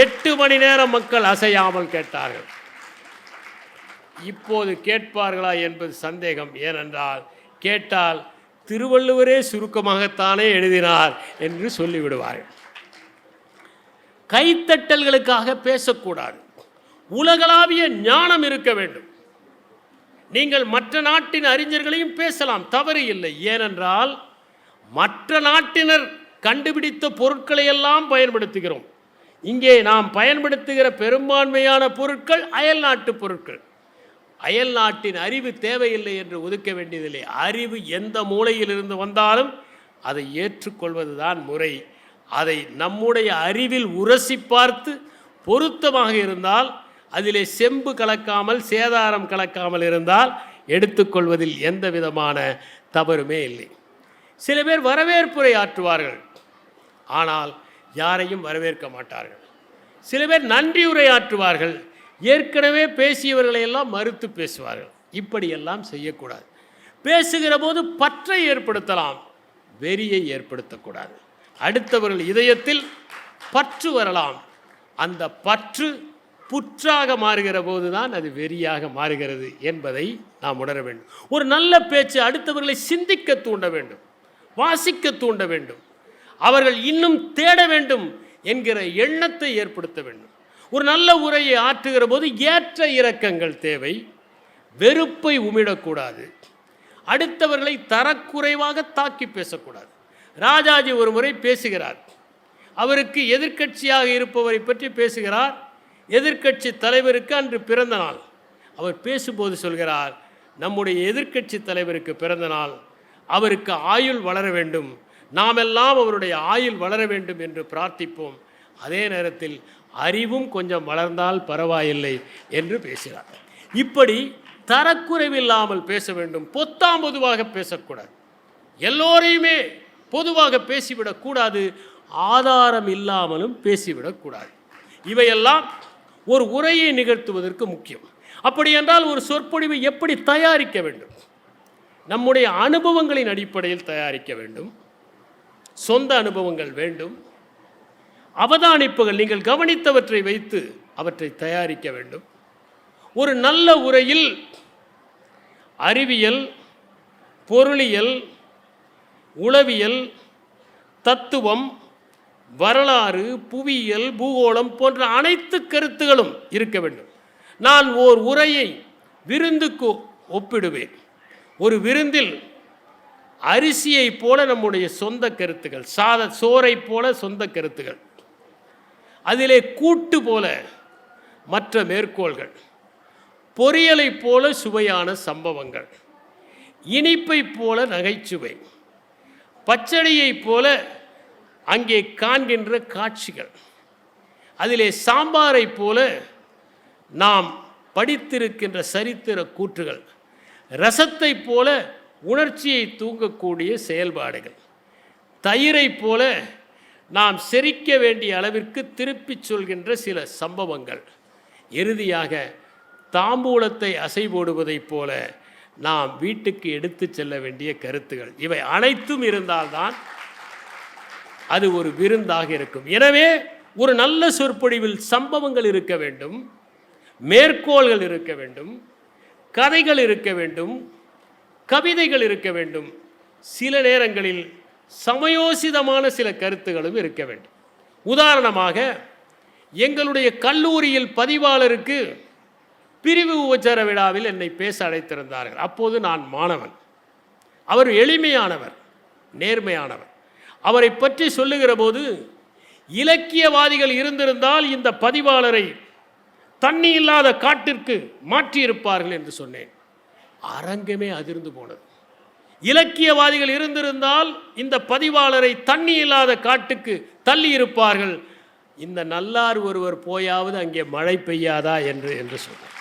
8 மணி நேரம் மக்கள் அசையாமல் கேட்டார்கள். இப்போது கேட்பார்களா என்பது சந்தேகம். ஏனென்றால் கேட்டால் திருவள்ளுவரே சுருக்கமாகத்தானே எழுதினார் என்று சொல்லிவிடுவார்கள். கைத்தட்டல்களுக்காக பேசக்கூடாது. உலகளாவிய ஞானம் இருக்க வேண்டும். நீங்கள் மற்ற நாட்டின் அறிஞர்களையும் பேசலாம், தவறு இல்லை. ஏனென்றால் மற்ற நாட்டினர் கண்டுபிடித்த பொருட்களை எல்லாம் பயன்படுத்துகிறோம். இங்கே நாம் பயன்படுத்துகிற பெரும்பான்மையான பொருட்கள் அயல் நாட்டு பொருட்கள். அயல் நாட்டின் அறிவு தேவையில்லை என்று ஒதுக்க வேண்டியதில்லை. அறிவு எந்த மூலையிலிருந்து வந்தாலும் அதை ஏற்றுக்கொள்வதுதான் முறை. அதை நம்முடைய அறிவில் உரசி பார்த்து பொருத்தமாக இருந்தால், அதிலே செம்பு கலக்காமல் சேதாரம் கலக்காமல் இருந்தால் எடுத்துக்கொள்வதில் எந்த விதமான தவறுமே இல்லை. சில பேர் வரவேற்புரை ஆற்றுவார்கள், ஆனால் யாரையும் வரவேற்க மாட்டார்கள். சில பேர் நன்றி உரையாற்றுவார்கள், ஏற்கனவே பேசியவர்களை எல்லாம் மறுத்து பேசுவார்கள். இப்படியெல்லாம் செய்யக்கூடாது. பேசுகிற போது பற்றை ஏற்படுத்தலாம், வெறியை ஏற்படுத்தக்கூடாது. அடுத்தவர்கள் இதயத்தில் பற்று வரலாம், அந்த பற்று புற்றாக மாறுகிற போதுதான் அது வெறியாக மாறுகிறது என்பதை நாம் உணர வேண்டும். ஒரு நல்ல பேச்சு அடுத்தவர்களை சிந்திக்க தூண்ட வேண்டும், வாசிக்க தூண்ட வேண்டும், அவர்கள் இன்னும் தேட வேண்டும் என்கிற எண்ணத்தை ஏற்படுத்த வேண்டும். ஒரு நல்ல உரையை ஆற்றுகிற போது ஏற்ற இறக்கங்கள் தேவை, வெறுப்பை உமிழக்கூடாது, அடுத்தவர்களை தரக்குறைவாக தாக்கி பேசக்கூடாது. ராஜாஜி ஒரு முறை பேசுகிறார், அவருக்கு எதிர்க்கட்சியாக இருப்பவரை பற்றி பேசுகிறார். எதிர்க்கட்சி தலைவருக்கு அன்று பிறந்த நாள். அவர் பேசும்போது சொல்கிறார், நம்முடைய எதிர்க்கட்சி தலைவருக்கு பிறந்த நாள், அவருக்கு ஆயுள் வளர வேண்டும், நாமெல்லாம் அவருடைய ஆயுள் வளர வேண்டும் என்று பிரார்த்திப்போம், அதே நேரத்தில் அறிவும் கொஞ்சம் வளர்ந்தால் பரவாயில்லை என்று பேசுகிறார். இப்படி தரக்குறைவில்லாமல் பேச வேண்டும், பொத்தாம் பொதுவாக பேசக்கூடாது, எல்லோரையுமே பொதுவாக பேசிவிடக்கூடாது, ஆதாரம் இல்லாமலும் பேசிவிடக்கூடாது. இவையெல்லாம் ஒரு உரையை நிகழ்த்துவதற்கு முக்கியம். அப்படி என்றால் ஒரு சொற்பொழிவை எப்படி தயாரிக்க வேண்டும்? நம்முடைய அனுபவங்களின் அடிப்படையில் தயாரிக்க வேண்டும், சொந்த அனுபவங்கள் வேண்டும், அவதானிப்புகள் நீங்கள் கவனித்தவற்றை வைத்து அவற்றை தயாரிக்க வேண்டும். ஒரு நல்ல உரையில் அறிவியல், பொருளியல், உளவியல், தத்துவம், வரலாறு, புவியியல், பூகோளம் போன்ற அனைத்து கருத்துகளும் இருக்க வேண்டும். நான் ஓர் உரையை விருந்துக்கு ஒப்பிடுவேன். ஒரு விருந்தில் அரிசியை போல நம்முடைய சொந்த கருத்துகள், சோறை போல சொந்த கருத்துகள், அதிலே கூட்டு போல மற்ற மேற்கோள்கள், பொரியலை போல சுவையான சம்பவங்கள், இனிப்பை போல நகைச்சுவை, பச்சடியை போல அங்கே காண்கின்ற காட்சிகள், அதிலே சாம்பாரை போல நாம் படித்திருக்கின்ற சரித்திர கூற்றுகள், ரசத்தை போல உணர்ச்சியை தூங்கக்கூடிய செயல்பாடுகள், தயிரை போல நாம் செரிக்க வேண்டிய அளவிற்கு திருப்பி சொல்கின்ற சில சம்பவங்கள், இறுதியாக தாம்பூலத்தை அசை போடுவதைப் போல நாம் வீட்டுக்கு எடுத்து செல்ல வேண்டிய கருத்துகள், இவை அனைத்தும் இருந்தால்தான் அது ஒரு விருந்தாக இருக்கும். எனவே ஒரு நல்ல சொற்பொழிவில் சம்பவங்கள் இருக்க வேண்டும், மேற்கோள்கள் இருக்க வேண்டும், கதைகள் இருக்க வேண்டும், கவிதைகள் இருக்க வேண்டும், சில நேரங்களில் சமயோசிதமான சில கருத்துகளும் இருக்க வேண்டும். உதாரணமாக, எங்களுடைய கல்லூரியில் பதிவாளருக்கு பிரிவு உபச்சார விழாவில் என்னை பேச அழைத்திருந்தார்கள். அப்போது நான் மாணவன். அவர் எளிமையானவர், நேர்மையானவர். அவரை பற்றி சொல்லுகிற போது, இலக்கியவாதிகள் இருந்திருந்தால் இந்த பதிவாளரை தண்ணி இல்லாத காட்டிற்கு மாற்றியிருப்பார்கள் என்று சொன்னேன். அரங்கமே அதிர்ந்து போனது. இலக்கியவாதிகள் இருந்திருந்தால் இந்த பதிவாளரை தண்ணி இல்லாத காட்டுக்கு தள்ளி இருப்பார்கள், இந்த நல்லார் ஒருவர் போயாவது அங்கே மழை பெய்யாதா என்று சொன்னார்.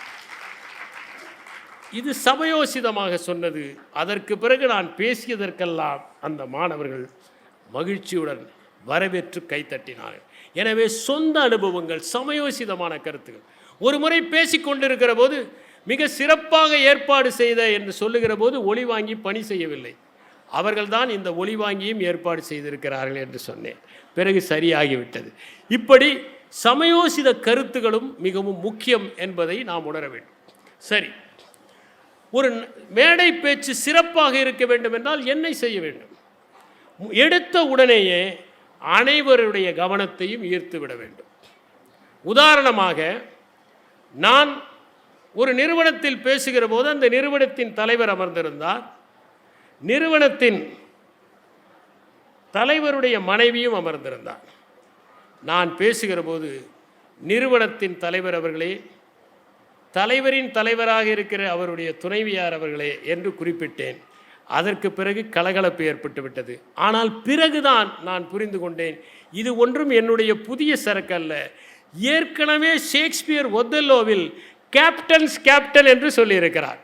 இது சமயோசிதமாக சொன்னது. அதற்கு பிறகு நான் பேசியதற்கெல்லாம் அந்த மாணவர்கள் மகிழ்ச்சியுடன் வரவேற்று கைத்தட்டினார்கள். எனவே சொந்த அனுபவங்கள், சமயோசிதமான கருத்துக்கள். ஒரு முறை பேசி கொண்டிருக்கிற போது மிக சிறப்பாக ஏற்பாடு செய்த என்று சொல்லுகிற போது ஒளி வாங்கி பணி செய்யவில்லை, அவர்கள்தான் இந்த ஒளி வாங்கியும் ஏற்பாடு செய்திருக்கிறார்கள் என்று சொன்னேன். பிறகு சரியாகிவிட்டது. இப்படி சமயோசித கருத்துகளும் மிகவும் முக்கியம் என்பதை நாம் உணர வேண்டும். சரி, ஒரு மேடை பேச்சு சிறப்பாக இருக்க வேண்டும் என்றால் என்ன செய்ய வேண்டும்? எடுத்த உடனேயே அனைவருடைய கவனத்தையும் ஈர்த்து விட வேண்டும். உதாரணமாக, நான் ஒரு நிறுவனத்தில் பேசுகிற போது அந்த நிறுவனத்தின் தலைவர் அமர்ந்திருந்தார். நிறுவனத்தின் தலைவருடைய மனைவியும் அமர்ந்திருந்தார். நான் பேசுகிற போது நிறுவனத்தின் தலைவர் அவர்களே, தலைவரின் தலைவராக இருக்கிற அவருடைய துணைவியார் அவர்களே என்று குறிப்பிட்டேன். அதற்கு பிறகு கலகலப்பு ஏற்பட்டு விட்டது. ஆனால் பிறகுதான் நான் புரிந்து கொண்டேன், இது ஒன்றும் என்னுடைய புதிய சரக்கு அல்ல. ஏற்கனவே ஷேக்ஸ்பியர் ஒத்தெல்லோவில் கேப்டன் என்று சொல்லியிருக்கிறார்.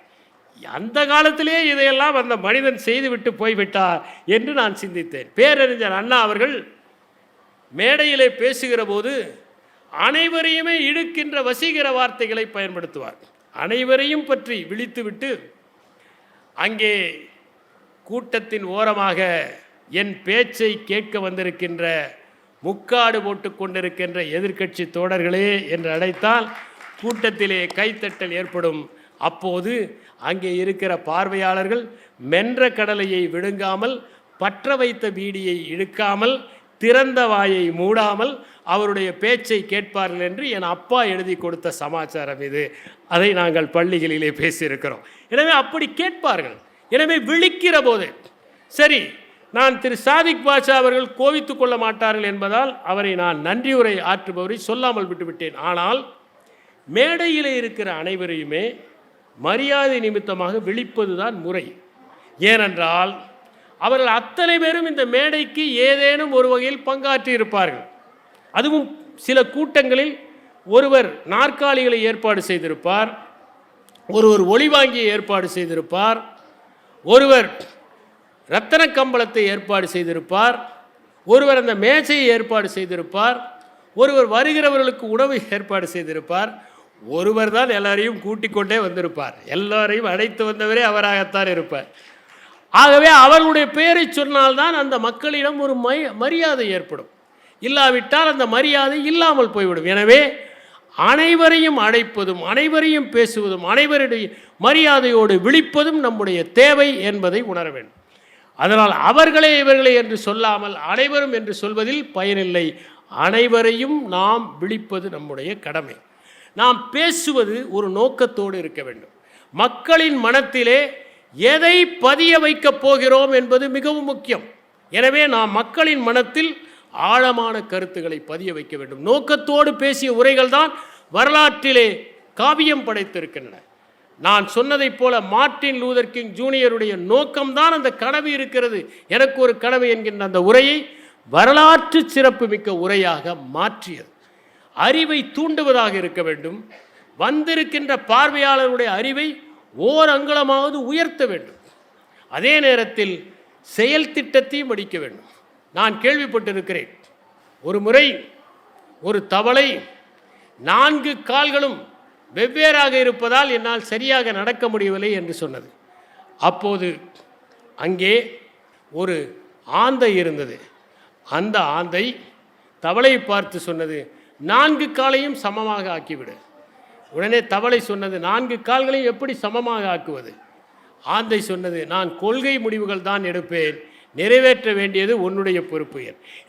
அந்த காலத்திலே இதையெல்லாம் அந்த மனிதன் செய்துவிட்டு போய்விட்டார் என்று நான் சிந்தித்தேன். பேரறிஞர் அண்ணா அவர்கள் மேடையிலே பேசுகிற போது அனைவரையுமே இழுக்கின்ற வசீகர வார்த்தைகளை பயன்படுத்துவார். அனைவரையும் பற்றி விழித்துவிட்டு அங்கே கூட்டத்தின் ஓரமாக என் பேச்சை கேட்க வந்திருக்கின்ற முக்காடு போட்டு கொண்டிருக்கின்ற எதிர்க்கட்சி தோழர்களே என்று அழைத்தால் கூட்டத்திலே கைத்தட்டல் ஏற்படும். அப்போது அங்கே இருக்கிற பார்வையாளர்கள் மென்ற கடலையை விழுங்காமல், பற்ற வைத்த பீடியை இழுக்காமல், திறந்த வாயை மூடாமல் அவருடைய பேச்சை கேட்பார்கள் என்று என் அப்பா எழுதி கொடுத்த சமாச்சாரம் இது. அதை நாங்கள் பள்ளிகளிலே பேசியிருக்கிறோம். எனவே அப்படி கேட்பார்கள். எனவே விழிக்கிற போது சரி, நான் திரு சாதிக் பாஷா அவர்கள் கோவித்து கொள்ள மாட்டார்கள் என்பதால் அவரை நான் நன்றியுரை ஆற்றுபவரை சொல்லாமல் விட்டுவிட்டேன். ஆனால் மேடையில் இருக்கிற அனைவரையுமே மரியாதை நிமித்தமாக விழிப்பது தான் முறை. ஏனென்றால் அவர்கள் அத்தனை பேரும் இந்த மேடைக்கு ஏதேனும் ஒரு வகையில் பங்காற்றி இருப்பார்கள். அதுவும் சில கூட்டங்களில் ஒருவர் நாற்காலிகளை ஏற்பாடு செய்திருப்பார், ஒருவர் ஒளிவாங்கியை ஏற்பாடு செய்திருப்பார், ஒருவர் இரத்தன கம்பளத்தை ஏற்பாடு செய்திருப்பார், ஒருவர் அந்த மேசையை ஏற்பாடு செய்திருப்பார், ஒருவர் வருகிறவர்களுக்கு உணவை ஏற்பாடு செய்திருப்பார், ஒருவர் தான் எல்லாரையும் கூட்டிக் கொண்டே வந்திருப்பார். எல்லாரையும் அழைத்து வந்தவரே அவராகத்தான் இருப்பார். ஆகவே அவர்களுடைய பெயரை சொன்னால்தான் அந்த மக்களிடம் ஒரு மரியாதை ஏற்படும். இல்லாவிட்டால் அந்த மரியாதை இல்லாமல் போய்விடும். எனவே அனைவரையும் அழைப்பதும், அனைவரையும் பேசுவதும், அனைவருடைய மரியாதையோடு விழிப்பதும் நம்முடைய தேவை என்பதை உணர வேண்டும். அதனால் அவர்களே இவர்களே என்று சொல்லாமல் அனைவரும் என்று சொல்வதில் பயனில்லை. அனைவரையும் நாம் விழிப்பது நம்முடைய கடமை. நாம் பேசுவது ஒரு நோக்கத்தோடு இருக்க வேண்டும். மக்களின் மனத்திலே எதை பதிய வைக்கப் போகிறோம் என்பது மிகவும் முக்கியம். எனவே நாம் மக்களின் மனத்தில் ஆழமான கருத்துக்களை பதிய வைக்க வேண்டும். நோக்கத்தோடு பேசிய உரைகள் தான் வரலாற்றிலே காவியம் படைத்திருக்கின்றன. நான் சொன்னதைப் போல மார்ட்டின் லூதர் கிங் ஜூனியருடைய நோக்கம்தான் அந்த கனவு இருக்கிறது. எனக்கு ஒரு கனவு என்கின்ற அந்த உரையை வரலாற்று சிறப்பு மிக்க உரையாக மாற்றியது. அறிவை தூண்டுவதாக இருக்க வேண்டும். வந்திருக்கின்ற பார்வையாளருடைய அறிவை ஓர் அங்குலமாவது உயர்த்த வேண்டும். அதே நேரத்தில் செயல் திட்டத்தையும் அடிக்க வேண்டும். நான் கேள்விப்பட்டிருக்கிறேன், ஒரு முறை ஒரு தவளை 4 கால்களும் வெவ்வேறாக இருப்பதால் என்னால் சரியாக நடக்க முடியவில்லை என்று சொன்னது. அப்போது அங்கே ஒரு ஆந்தை இருந்தது. அந்த ஆந்தை தவளை பார்த்து சொன்னது, 4 காலையும் சமமாக ஆக்கிவிடு. உடனே தவளை சொன்னது, 4 கால்களையும் எப்படி சமமாக ஆக்குவது? ஆந்தை சொன்னது, நான் கொள்கை முடிவுகள் தான் எடுப்பேன், நிறைவேற்ற வேண்டியது உன்னுடைய பொறுப்பு.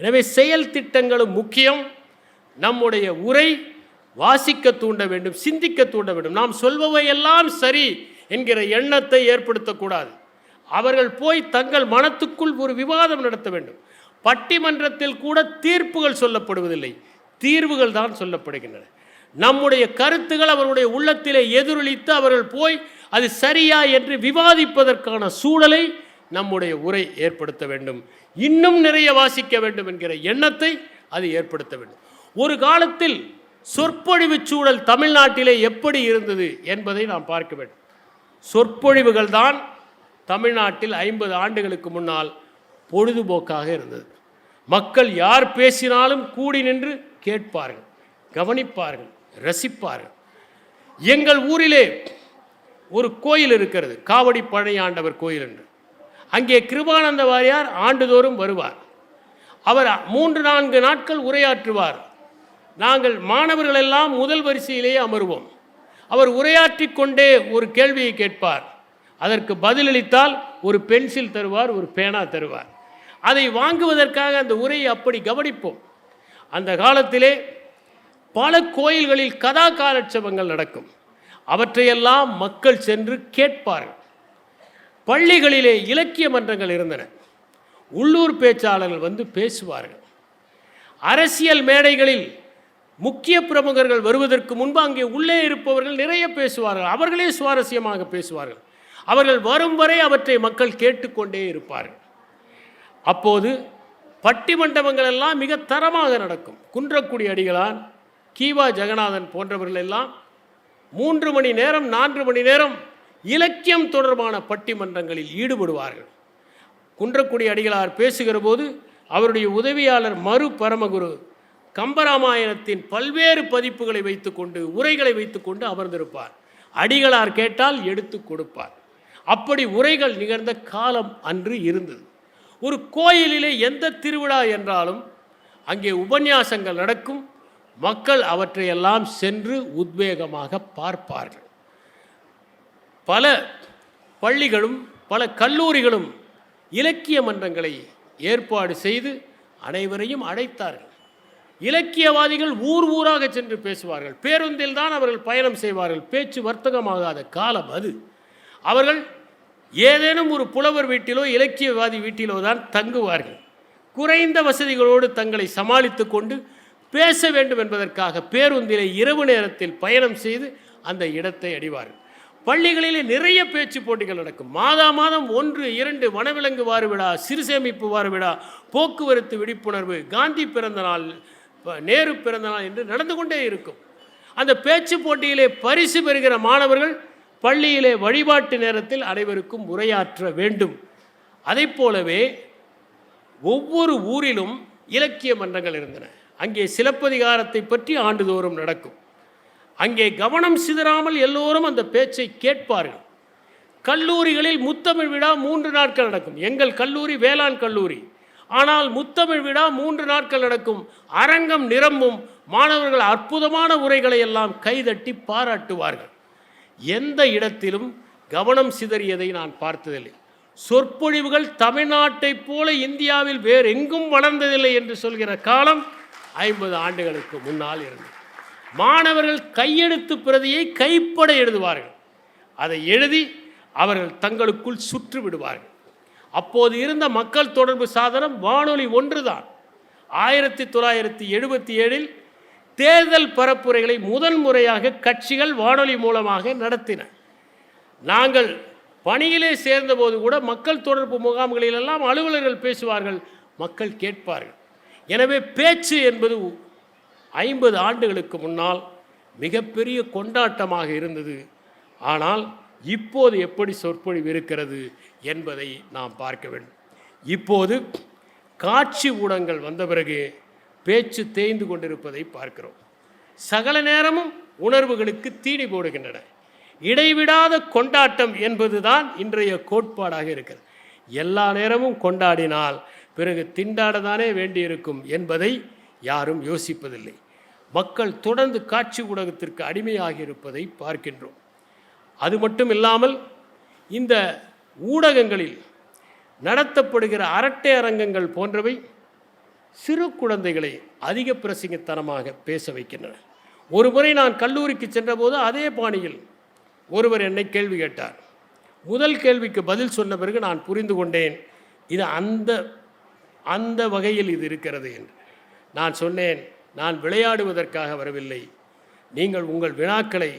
எனவே செயல் திட்டங்களும் முக்கியம். நம்முடைய உரை வாசிக்க தூண்ட வேண்டும், சிந்திக்க தூண்ட வேண்டும். நாம் சொல்பவையெல்லாம் சரி என்கிற எண்ணத்தை ஏற்படுத்தக்கூடாது. அவர்கள் போய் தங்கள் மனத்துக்குள் ஒரு விவாதம் நடத்த வேண்டும். பட்டிமன்றத்தில் கூட தீர்ப்புகள் சொல்லப்படுவதில்லை, தீர்வுகள் தான் சொல்லப்படுகின்றன. நம்முடைய கருத்துகள் அவர்களுடைய உள்ளத்திலே எதிரொலித்து அவர்கள் போய் அது சரியா என்று விவாதிப்பதற்கான சூழலை நம்முடைய உரை ஏற்படுத்த வேண்டும். இன்னும் நிறைய வாசிக்க வேண்டும் என்கிற எண்ணத்தை அது ஏற்படுத்த வேண்டும். ஒரு காலத்தில் சொற்பொழிவு சூழல் தமிழ்நாட்டிலே எப்படி இருந்தது என்பதை நாம் பார்க்க வேண்டும். சொற்பொழிவுகள் தான் தமிழ்நாட்டில் 50 ஆண்டுகளுக்கு முன்னால் பொழுதுபோக்காக இருந்தது. மக்கள் யார் பேசினாலும் கூடி நின்று கேட்பார்கள், கவனிப்பார்கள், ரசிப்பார்கள். எங்கள் ஊரிலே ஒரு கோயில் இருக்கிறது, காவடி பழையாண்டவர் கோயில் என்று. அங்கே கிருபானந்த வாரியார் ஆண்டுதோறும் வருவார். அவர் 3-4 நாட்கள் உரையாற்றுவார். நாங்கள் மாணவர்கள் எல்லாம் முதல் வரிசையிலேயே அமருவோம். அவர் உரையாற்றி கொண்டே ஒரு கேள்வியை கேட்பார். அதற்கு பதிலளித்தால் ஒரு பென்சில் தருவார், ஒரு பேனா தருவார். அதை வாங்குவதற்காக அந்த உரையை அப்படி கவனிப்போம். அந்த காலத்திலே பல கோயில்களில் கதா காலட்சேபங்கள் நடக்கும். அவற்றையெல்லாம் மக்கள் சென்று கேட்பார்கள். பள்ளிகளிலே இலக்கிய மன்றங்கள் இருந்தன. உள்ளூர் பேச்சாளர்கள் வந்து பேசுவார்கள். அரசியல் மேடைகளில் முக்கிய பிரமுகர்கள் வருவதற்கு முன்பு அங்கே உள்ளே இருப்பவர்கள் நிறைய பேசுவார்கள். அவர்களே சுவாரஸ்யமாக பேசுவார்கள். அவர்கள் வரும் வரை அவற்றை மக்கள் கேட்டுக்கொண்டே இருப்பார்கள். அப்போது பட்டிமண்டபங்கள் எல்லாம் மிக தரமாக நடக்கும். குன்றக்குடி அடிகளான், கீவா ஜெகநாதன் போன்றவர்கள் எல்லாம் 3 மணி நேரம் 4 மணி நேரம் இலக்கியம் தொடர்பான பட்டிமன்றங்களில் ஈடுபடுவார்கள். குன்றக்குடி அடிகளார் பேசுகிற போது அவருடைய உதவியாளர் மறு பரமகுரு கம்பராமாயணத்தின் பல்வேறு பதிப்புகளை வைத்துக்கொண்டு உரைகளை வைத்துக்கொண்டு அமர்ந்திருப்பார். அடிகளார் கேட்டால் எடுத்து கொடுப்பார். அப்படி உரைகள் நிகழ்ந்த காலம் அன்று இருந்தது. ஒரு கோயிலிலே எந்த திருவிழா என்றாலும் அங்கே உபன்யாசங்கள் நடக்கும். மக்கள் அவற்றையெல்லாம் சென்று உத்வேகமாக பார்ப்பார்கள். பல பள்ளிகளும் பல கல்லூரிகளும் இலக்கிய மன்றங்களை ஏற்பாடு செய்து அனைவரையும் அழைத்தார்கள். இலக்கியவாதிகள் ஊர் ஊராக சென்று பேசுவார்கள். பேருந்தில் தான் அவர்கள் பயணம் செய்வார்கள். பேச்சு வர்த்தகமாகாத காலம் அது. அவர்கள் ஏதேனும் ஒரு புலவர் வீட்டிலோ இலக்கியவாதி வீட்டிலோ தான் தங்குவார்கள். குறைந்த வசதிகளோடு தங்களை சமாளித்து கொண்டு பேச வேண்டும் என்பதற்காக பேருந்திலே இரவு நேரத்தில் பயணம் செய்து அந்த இடத்தை அடைவார்கள். பள்ளிகளிலே நிறைய பேச்சு போட்டிகள் நடக்கும். மாதம் 1, 2 வனவிலங்கு வார விழா, சிறுசேமிப்பு வார விழா, போக்குவரத்து விழிப்புணர்வு, காந்தி பிறந்த நாள், நேரு பிறந்த நாள் என்று நடந்து கொண்டே இருக்கும். அந்த பேச்சு போட்டியிலே பரிசு பெறுகிற மாணவர்கள் பள்ளியிலே வழிபாட்டு நேரத்தில் அனைவருக்கும் உரையாற்ற வேண்டும். அதை போலவே ஒவ்வொரு ஊரிலும் இலக்கிய மன்றங்கள் இருந்தன. அங்கே சிலப்பதிகாரத்தை பற்றி ஆண்டுதோறும் நடக்கும். அங்கே கவனம் சிதறாமல் எல்லோரும் அந்த பேச்சை கேட்பார்கள். கல்லூரிகளில் முத்தமிழ் விழா 3 நாட்கள் நடக்கும். எங்கள் கல்லூரி வேளாண் கல்லூரி. ஆனால் முத்தமிழ் விழா 3 நாட்கள் நடக்கும். அரங்கம் நிரம்பும். மாணவர்கள் அற்புதமான உரைகளை எல்லாம் கைதட்டி பாராட்டுவார்கள். எந்த இடத்திலும் கவனம் சிதறியதை நான் பார்த்ததில்லை. சொற்பொழிவுகள் தமிழ்நாட்டை போல இந்தியாவில் வேறு எங்கும் வளர்ந்ததில்லை என்று சொல்கிற காலம் 50 ஆண்டுகளுக்கு முன்னால் இருந்தது. மாணவர்கள் கையெழுத்து பிரதியை கைப்பட எழுதுவார்கள். அதை எழுதி அவர்கள் தங்களுக்குள் சுற்று விடுவார்கள். அப்போது இருந்த மக்கள் தொடர்பு சாதனம் வானொலி ஒன்றுதான். 1977 தேர்தல் பரப்புரைகளை முதன்முறையாக கட்சிகள் வானொலி மூலமாக நடத்தின. நாங்கள் பணியிலே சேர்ந்தபோது கூட மக்கள் தொடர்பு முகாம்களிலெல்லாம் அலுவலர்கள் பேசுவார்கள், மக்கள் கேட்பார்கள். எனவே பேச்சு என்பது 50 ஆண்டுகளுக்கு முன்னால் மிகப்பெரிய கொண்டாட்டமாக இருந்தது. ஆனால் இப்போது எப்படி சொற்பொழிவு இருக்கிறது என்பதை நாம் பார்க்க வேண்டும். இப்போது காட்சி ஊடகங்கள் வந்த பிறகு பேச்சு தேய்ந்து கொண்டிருப்பதை பார்க்கிறோம். சகல நேரமும் உணர்வுகளுக்கு தீனி போடுகின்றன. இடைவிடாத கொண்டாட்டம் என்பதுதான் இன்றைய கோட்பாடாக இருக்கிறது. எல்லா நேரமும் கொண்டாடினால் பிறகு திண்டாடத்தானே வேண்டியிருக்கும் என்பதை யாரும் யோசிப்பதில்லை. மக்கள் தொடர்ந்து காட்சி ஊடகத்திற்கு அடிமையாகி இருப்பதை பார்க்கின்றோம். அது மட்டும் இல்லாமல் இந்த ஊடகங்களில் நடத்தப்படுகிற அரட்டை அரங்கங்கள் போன்றவை சிறு குழந்தைகளை அதிக பிரசங்கத்தனமாக பேச வைக்கின்றன. ஒரு முறை நான் கல்லூரிக்கு சென்றபோது அதே பாணியில் ஒருவர் என்னை கேள்வி கேட்டார். முதல் கேள்விக்கு பதில் சொன்ன பிறகு நான் புரிந்து கொண்டேன், இது அந்த வகையில் இது இருக்கிறது என்று. நான் சொன்னேன், நான் விளையாடுவதற்காக வரவில்லை, நீங்கள் உங்கள் வினாக்களை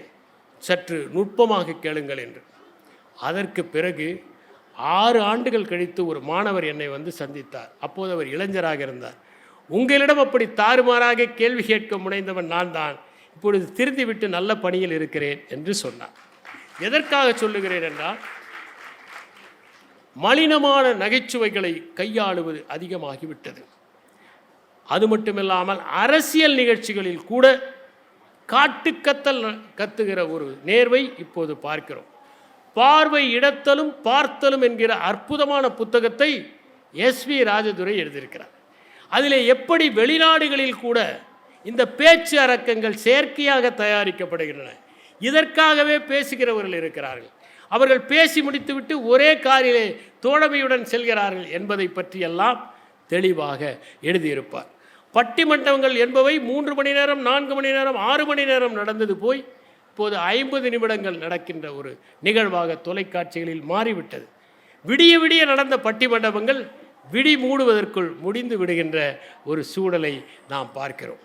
சற்று நுட்பமாக கேளுங்கள் என்று. அதற்கு பிறகு 6 ஆண்டுகள் கழித்து ஒரு மாணவர் என்னை வந்து சந்தித்தார். அப்போது அவர் இளைஞராக இருந்தார். உங்களிடம் அப்படி தாறுமாறாக கேள்வி கேட்க முனைந்தவன் நான் தான். இப்பொழுது திருந்திவிட்டு நல்ல பணியில் இருக்கிறேன் என்று சொன்னார். எதற்காக சொல்லுகிறேன் என்றால், மலினமான நகைச்சுவைகளை கையாளுவது அதிகமாகிவிட்டது. அது மட்டுமில்லாமல் அரசியல் நிகழ்ச்சிகளில் கூட காட்டுக்கத்தல் கத்துகிற ஒரு நேர்வை இப்போது பார்க்கிறோம். பார்வை இடத்தலும் பார்த்தலும் என்கிற அற்புதமான புத்தகத்தை எஸ்வி ராஜதுரை எழுதியிருக்கிறார். அதில் எப்படி வெளிநாடுகளில் கூட இந்த பேச்சு அரக்கங்கள் செயற்கையாக தயாரிக்கப்படுகின்றன. இதற்காகவே பேசுகிறவர்கள் இருக்கிறார்கள். அவர்கள் பேசி முடித்துவிட்டு ஒரே காரிலே தோழமையுடன் செல்கிறார்கள் என்பதை பற்றியெல்லாம் தெளிவாக எழுதியிருப்பார். பட்டிமன்றங்கள் என்பவை 3 மணி நேரம் 4 மணி நேரம் 6 மணி நேரம் நடந்தது போய் இப்போது 50 நிமிடங்கள் நடக்கின்ற ஒரு நிகழ்வாக தொலைக்காட்சிகளில் மாறிவிட்டது. விடிய விடிய நடந்த பட்டிமண்டபங்கள் விடி மூடுவதற்குள் முடிந்து விடுகின்ற ஒரு சூழலை நாம் பார்க்கிறோம்.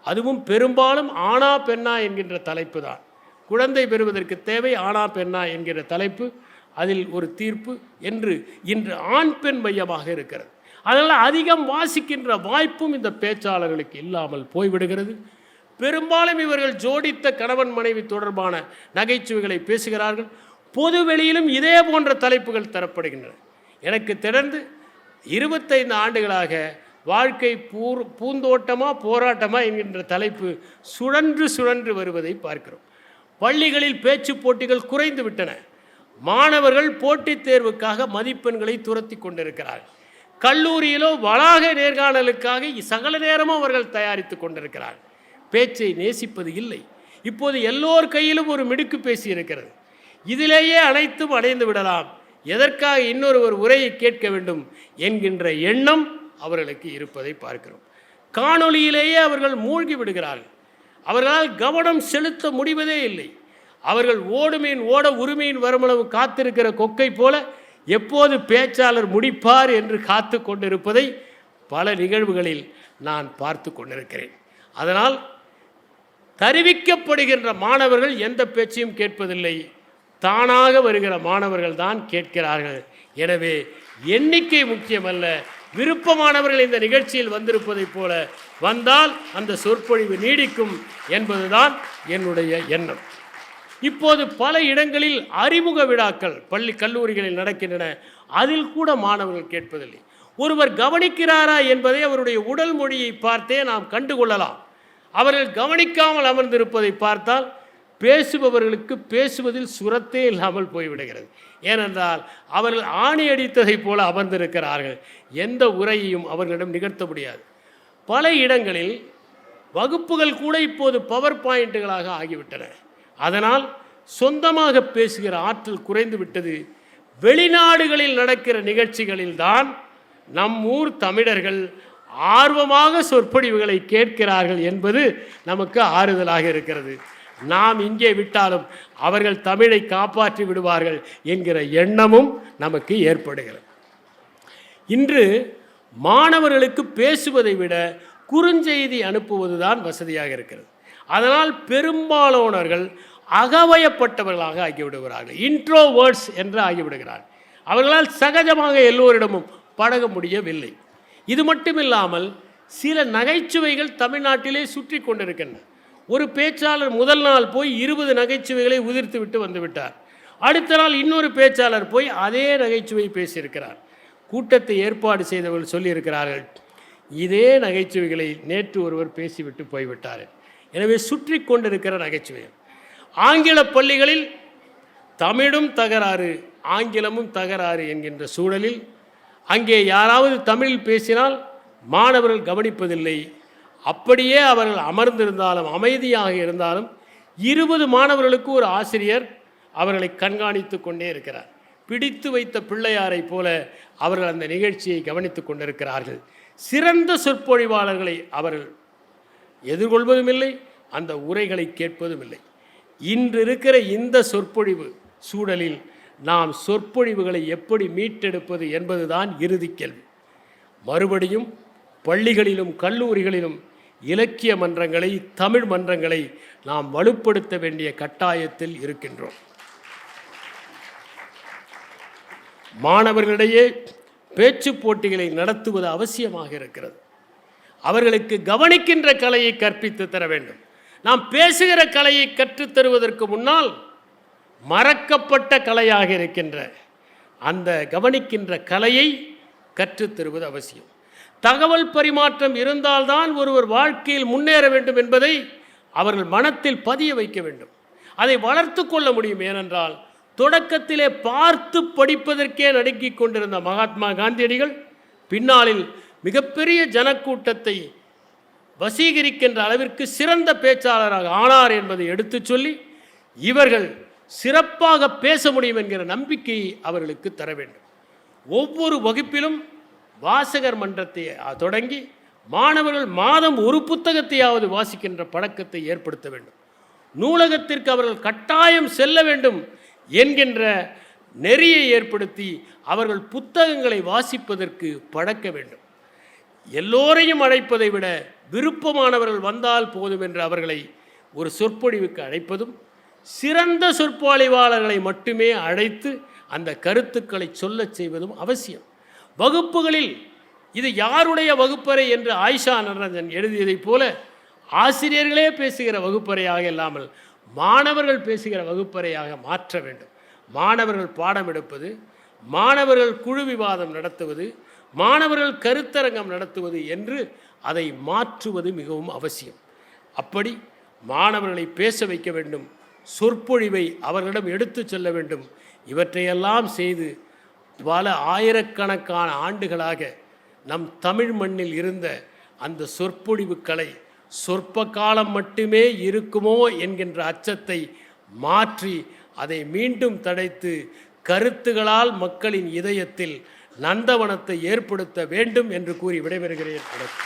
அதுவும் பெரும்பாலும் ஆணா பெண்ணா என்கின்ற தலைப்பு தான். குழந்தை பெறுவதற்கு தேவை ஆணா பெண்ணா என்கிற தலைப்பு, அதில் ஒரு தீர்ப்பு என்று இன்று ஆண் பெண் மையமாக இருக்கிறது. அதனால் அதிகம் வாசிக்கின்ற வாய்ப்பும் இந்த பேச்சாளர்களுக்கு இல்லாமல் போய்விடுகிறது. பெரும்பாலும் இவர்கள் ஜோடித்த கணவன் மனைவி தொடர்பான நகைச்சுவைகளை பேசுகிறார்கள். பொது வெளியிலும் இதே போன்ற தலைப்புகள் தரப்படுகின்றன. எனக்கு தொடர்ந்து 25 ஆண்டுகளாக வாழ்க்கை பூந்தோட்டமா போராட்டமா என்கின்ற தலைப்பு சுழன்று சுழன்று வருவதை பார்க்கிறோம். பள்ளிகளில் பேச்சு போட்டிகள் குறைந்து விட்டன. மாணவர்கள் போட்டித் தேர்வுக்காக மதிப்பெண்களை துரத்தி கொண்டிருக்கிறார்கள். கல்லூரியிலோ வளாக நேர்காணலுக்காக சகல நேரமும் அவர்கள் தயாரித்து கொண்டிருக்கிறார்கள். பேச்சை நேசிப்பது இல்லை. இப்போது எல்லோர் கையிலும் ஒரு மிடுக்கு பேசி இருக்கிறது. இதிலேயே அனைத்தும் அடைந்து விடலாம், எதற்காக இன்னொரு உரையை கேட்க வேண்டும் என்கின்ற எண்ணம் அவர்களுக்கு இருப்பதை பார்க்கிறோம். காணொளியிலேயே அவர்கள் மூழ்கி விடுகிறார்கள். அவர்களால் கவனம் செலுத்த முடிவதே இல்லை. அவர்கள் ஓடுமீன் ஓட உரிமையின் வருமளவு காத்திருக்கிற கொக்கை போல எப்போது பேச்சாளர் முடிப்பார் என்று காத்து கொண்டிருப்பதை பல நிகழ்வுகளில் நான் பார்த்து கொண்டிருக்கிறேன். அதனால் தருவிக்கப்படுகின்ற மாணவர்கள் எந்த பேச்சையும் கேட்பதில்லை, தானாக வருகிற மாணவர்கள் தான் கேட்கிறார்கள். எனவே எண்ணிக்கை முக்கியமல்ல, விருப்பமானவர்கள் இந்த நிகழ்ச்சியில் வந்திருப்பதைப் போல வந்தால் அந்த சொற்பொழிவு நீடிக்கும் என்பதுதான் என்னுடைய எண்ணம். இப்போது பல இடங்களில் அறிமுக விழாக்கள் பள்ளி கல்லூரிகளில் நடக்கின்றன. அதில் கூட மாணவர்கள் கேட்பதில்லை. ஒருவர் கவனிக்கிறாரா என்பதை அவருடைய உடல் மொழியை பார்த்தே நாம் கண்டுகொள்ளலாம். அவர்கள் கவனிக்காமல் அமர்ந்திருப்பதை பார்த்தால் பேசுபவர்களுக்கு பேசுவதில் சுரத்தே இல்லாமல் போய்விடுகிறது. ஏனென்றால் அவர்கள் ஆணி அடித்ததைப் போல அமர்ந்திருக்கிறார்கள். எந்த உரையையும் அவர்களிடம் நிகழ்த்த முடியாது. பல இடங்களில் வகுப்புகள் கூட இப்போது பவர் பாயிண்ட்டுகளாக ஆகிவிட்டன. அதனால் சொந்தமாக பேசுகிற ஆற்றல் குறைந்து விட்டது. வெளிநாடுகளில் நடக்கிற நிகழ்ச்சிகளில்தான் நம் ஊர் தமிழர்கள் ஆர்வமாக சொற்பொழிவுகளை கேட்கிறார்கள் என்பது நமக்கு ஆறுதலாக இருக்கிறது. நாம் இங்கே விட்டாலும் அவர்கள் தமிழை காப்பாற்றி விடுவார்கள் என்கிற எண்ணமும் நமக்கு ஏற்படுகிறது. இன்று மாணவர்களுக்கு பேசுவதை விட குறுஞ்செய்தி அனுப்புவதுதான் வசதியாக இருக்கிறது. அதனால் பெரும்பாலானவர்கள் அகவயப்பட்டவர்களாக ஆகிவிடுகிறார்கள், இன்ட்ரோவர்ட்ஸ் என்று ஆகிவிடுகிறார்கள். அவர்களால் சகஜமாக எல்லோரிடமும் பழக முடியவில்லை. இது மட்டுமில்லாமல் சில நகைச்சுவைகள் தமிழ்நாட்டிலே சுற்றி கொண்டிருக்கின்றன. ஒரு பேச்சாளர் முதல் நாள் போய் 20 நகைச்சுவைகளை உதிர்த்து விட்டு வந்துவிட்டார். அடுத்த நாள் இன்னொரு பேச்சாளர் போய் அதே நகைச்சுவை பேசியிருக்கிறார். கூட்டத்தை ஏற்பாடு செய்தவர்கள் சொல்லியிருக்கிறார்கள், இதே நகைச்சுவைகளை நேற்று ஒருவர் பேசிவிட்டு போய்விட்டார். எனவே சுற்றி கொண்டிருக்கிற நகைச்சுவை. ஆங்கில பள்ளிகளில் தமிழும் தகராறு ஆங்கிலமும் தகராறு என்கின்ற சூழலில் அங்கே யாராவது தமிழில் பேசினால் மாணவர்கள் கவனிப்பதில்லை. அப்படியே அவர்கள் அமர்ந்திருந்தாலும் அமைதியாக இருந்தாலும் 20 மாணவர்களுக்கு ஒரு ஆசிரியர் அவர்களை கண்காணித்து கொண்டே இருக்கிறார். பிடித்து வைத்த பிள்ளையாரை போல அவர்கள் அந்த நிகழ்ச்சியை கவனித்து கொண்டிருக்கிறார்கள். சிறந்த சொற்பொழிவாளர்களை அவர்கள் எதிர்கொள்வதும் இல்லை, அந்த உரைகளை கேட்பதும் இல்லை. இன்று இருக்கிற இந்த சொற்பொழிவு சூழலில் நாம் சொற்பொழிவுகளை எப்படி மீட்டெடுப்பது என்பதுதான் இறுதி கேள்வி. மறுபடியும் பள்ளிகளிலும் கல்லூரிகளிலும் இலக்கிய மன்றங்களை, தமிழ் மன்றங்களை நாம் வலுப்படுத்த வேண்டிய கட்டாயத்தில் இருக்கின்றோம். மாணவர்களிடையே பேச்சு போட்டிகளை நடத்துவது அவசியமாக இருக்கிறது. அவர்களுக்கு கவனிக்கின்ற கலையை கற்பித்து தர வேண்டும். நாம் பேசுகிற கலையை கற்றுத்தருவதற்கு முன்னால் மறக்கப்பட்ட கலையாக இருக்கின்ற அந்த கவனிக்கின்ற கலையை கற்றுத்தருவது அவசியம். தகவல் பரிமாற்றம் இருந்தால்தான் ஒருவர் வாழ்க்கையில் முன்னேற வேண்டும் என்பதை அவர்கள் மனத்தில் பதிய வைக்க வேண்டும். அதை வளர்த்து கொள்ள முடியும். ஏனென்றால் தொடக்கத்திலே பார்த்து படிப்பதற்கே நடுங்கிக் கொண்டிருந்த மகாத்மா காந்தியடிகள் பின்னாளில் மிகப்பெரிய ஜனக்கூட்டத்தை வசீகரிக்கின்ற அளவிற்கு சிறந்த பேச்சாளராக ஆனார் என்பதை எடுத்து சொல்லி இவர்கள் சிறப்பாக பேச முடியும் என்கிற நம்பிக்கையை அவர்களுக்கு தர வேண்டும். ஒவ்வொரு வகுப்பிலும் வாசகர் மன்றத்தை தொடங்கி மாணவர்கள் மாதம் ஒரு புத்தகத்தையாவது வாசிக்கின்ற பழக்கத்தை ஏற்படுத்த வேண்டும். நூலகத்திற்கு அவர்கள் கட்டாயம் செல்ல வேண்டும் என்கின்ற நெறியை ஏற்படுத்தி அவர்கள் புத்தகங்களை வாசிப்பதற்கு பழக்க வேண்டும். எல்லோரையும் அழைப்பதை விட விருப்பமானவர்கள் வந்தால் போதும் என்று அவர்களை ஒரு சொற்பொழிவுக்கு அழைப்பதும், சிறந்த சொற்பொழிவாளர்களை மட்டுமே அழைத்து அந்த கருத்துக்களை சொல்லச் செய்வதும் அவசியம். வகுப்புகளில் இது யாருடைய வகுப்பறை என்று ஆயிஷா நடராஜன் எழுதியதைப் போல ஆசிரியர்களே பேசுகிற வகுப்பறையாக இல்லாமல் மாணவர்கள் பேசுகிற வகுப்பறையாக மாற்ற வேண்டும். மாணவர்கள் பாடம் எடுப்பது, மாணவர்கள் குழு விவாதம் நடத்துவது, மாணவர்கள் கருத்தரங்கம் நடத்துவது என்று அதை மாற்றுவது மிகவும் அவசியம். அப்படி மாணவர்களை பேச வைக்க வேண்டும், சொற்பொழிவை அவர்களிடம் எடுத்து செல்ல வேண்டும். இவற்றையெல்லாம் செய்து பல ஆயிரக்கணக்கான ஆண்டுகளாக நம் தமிழ் மண்ணில் இருந்த அந்த சொற்பொழிவு கலை சொற்ப காலம் மட்டுமே இருக்குமோ என்கின்ற அச்சத்தை மாற்றி அதை மீண்டும் தடைத்து கருத்துகளால் மக்களின் இதயத்தில் நந்தவனத்தை ஏற்படுத்த வேண்டும் என்று கூறி விடைபெறுகிறேன்.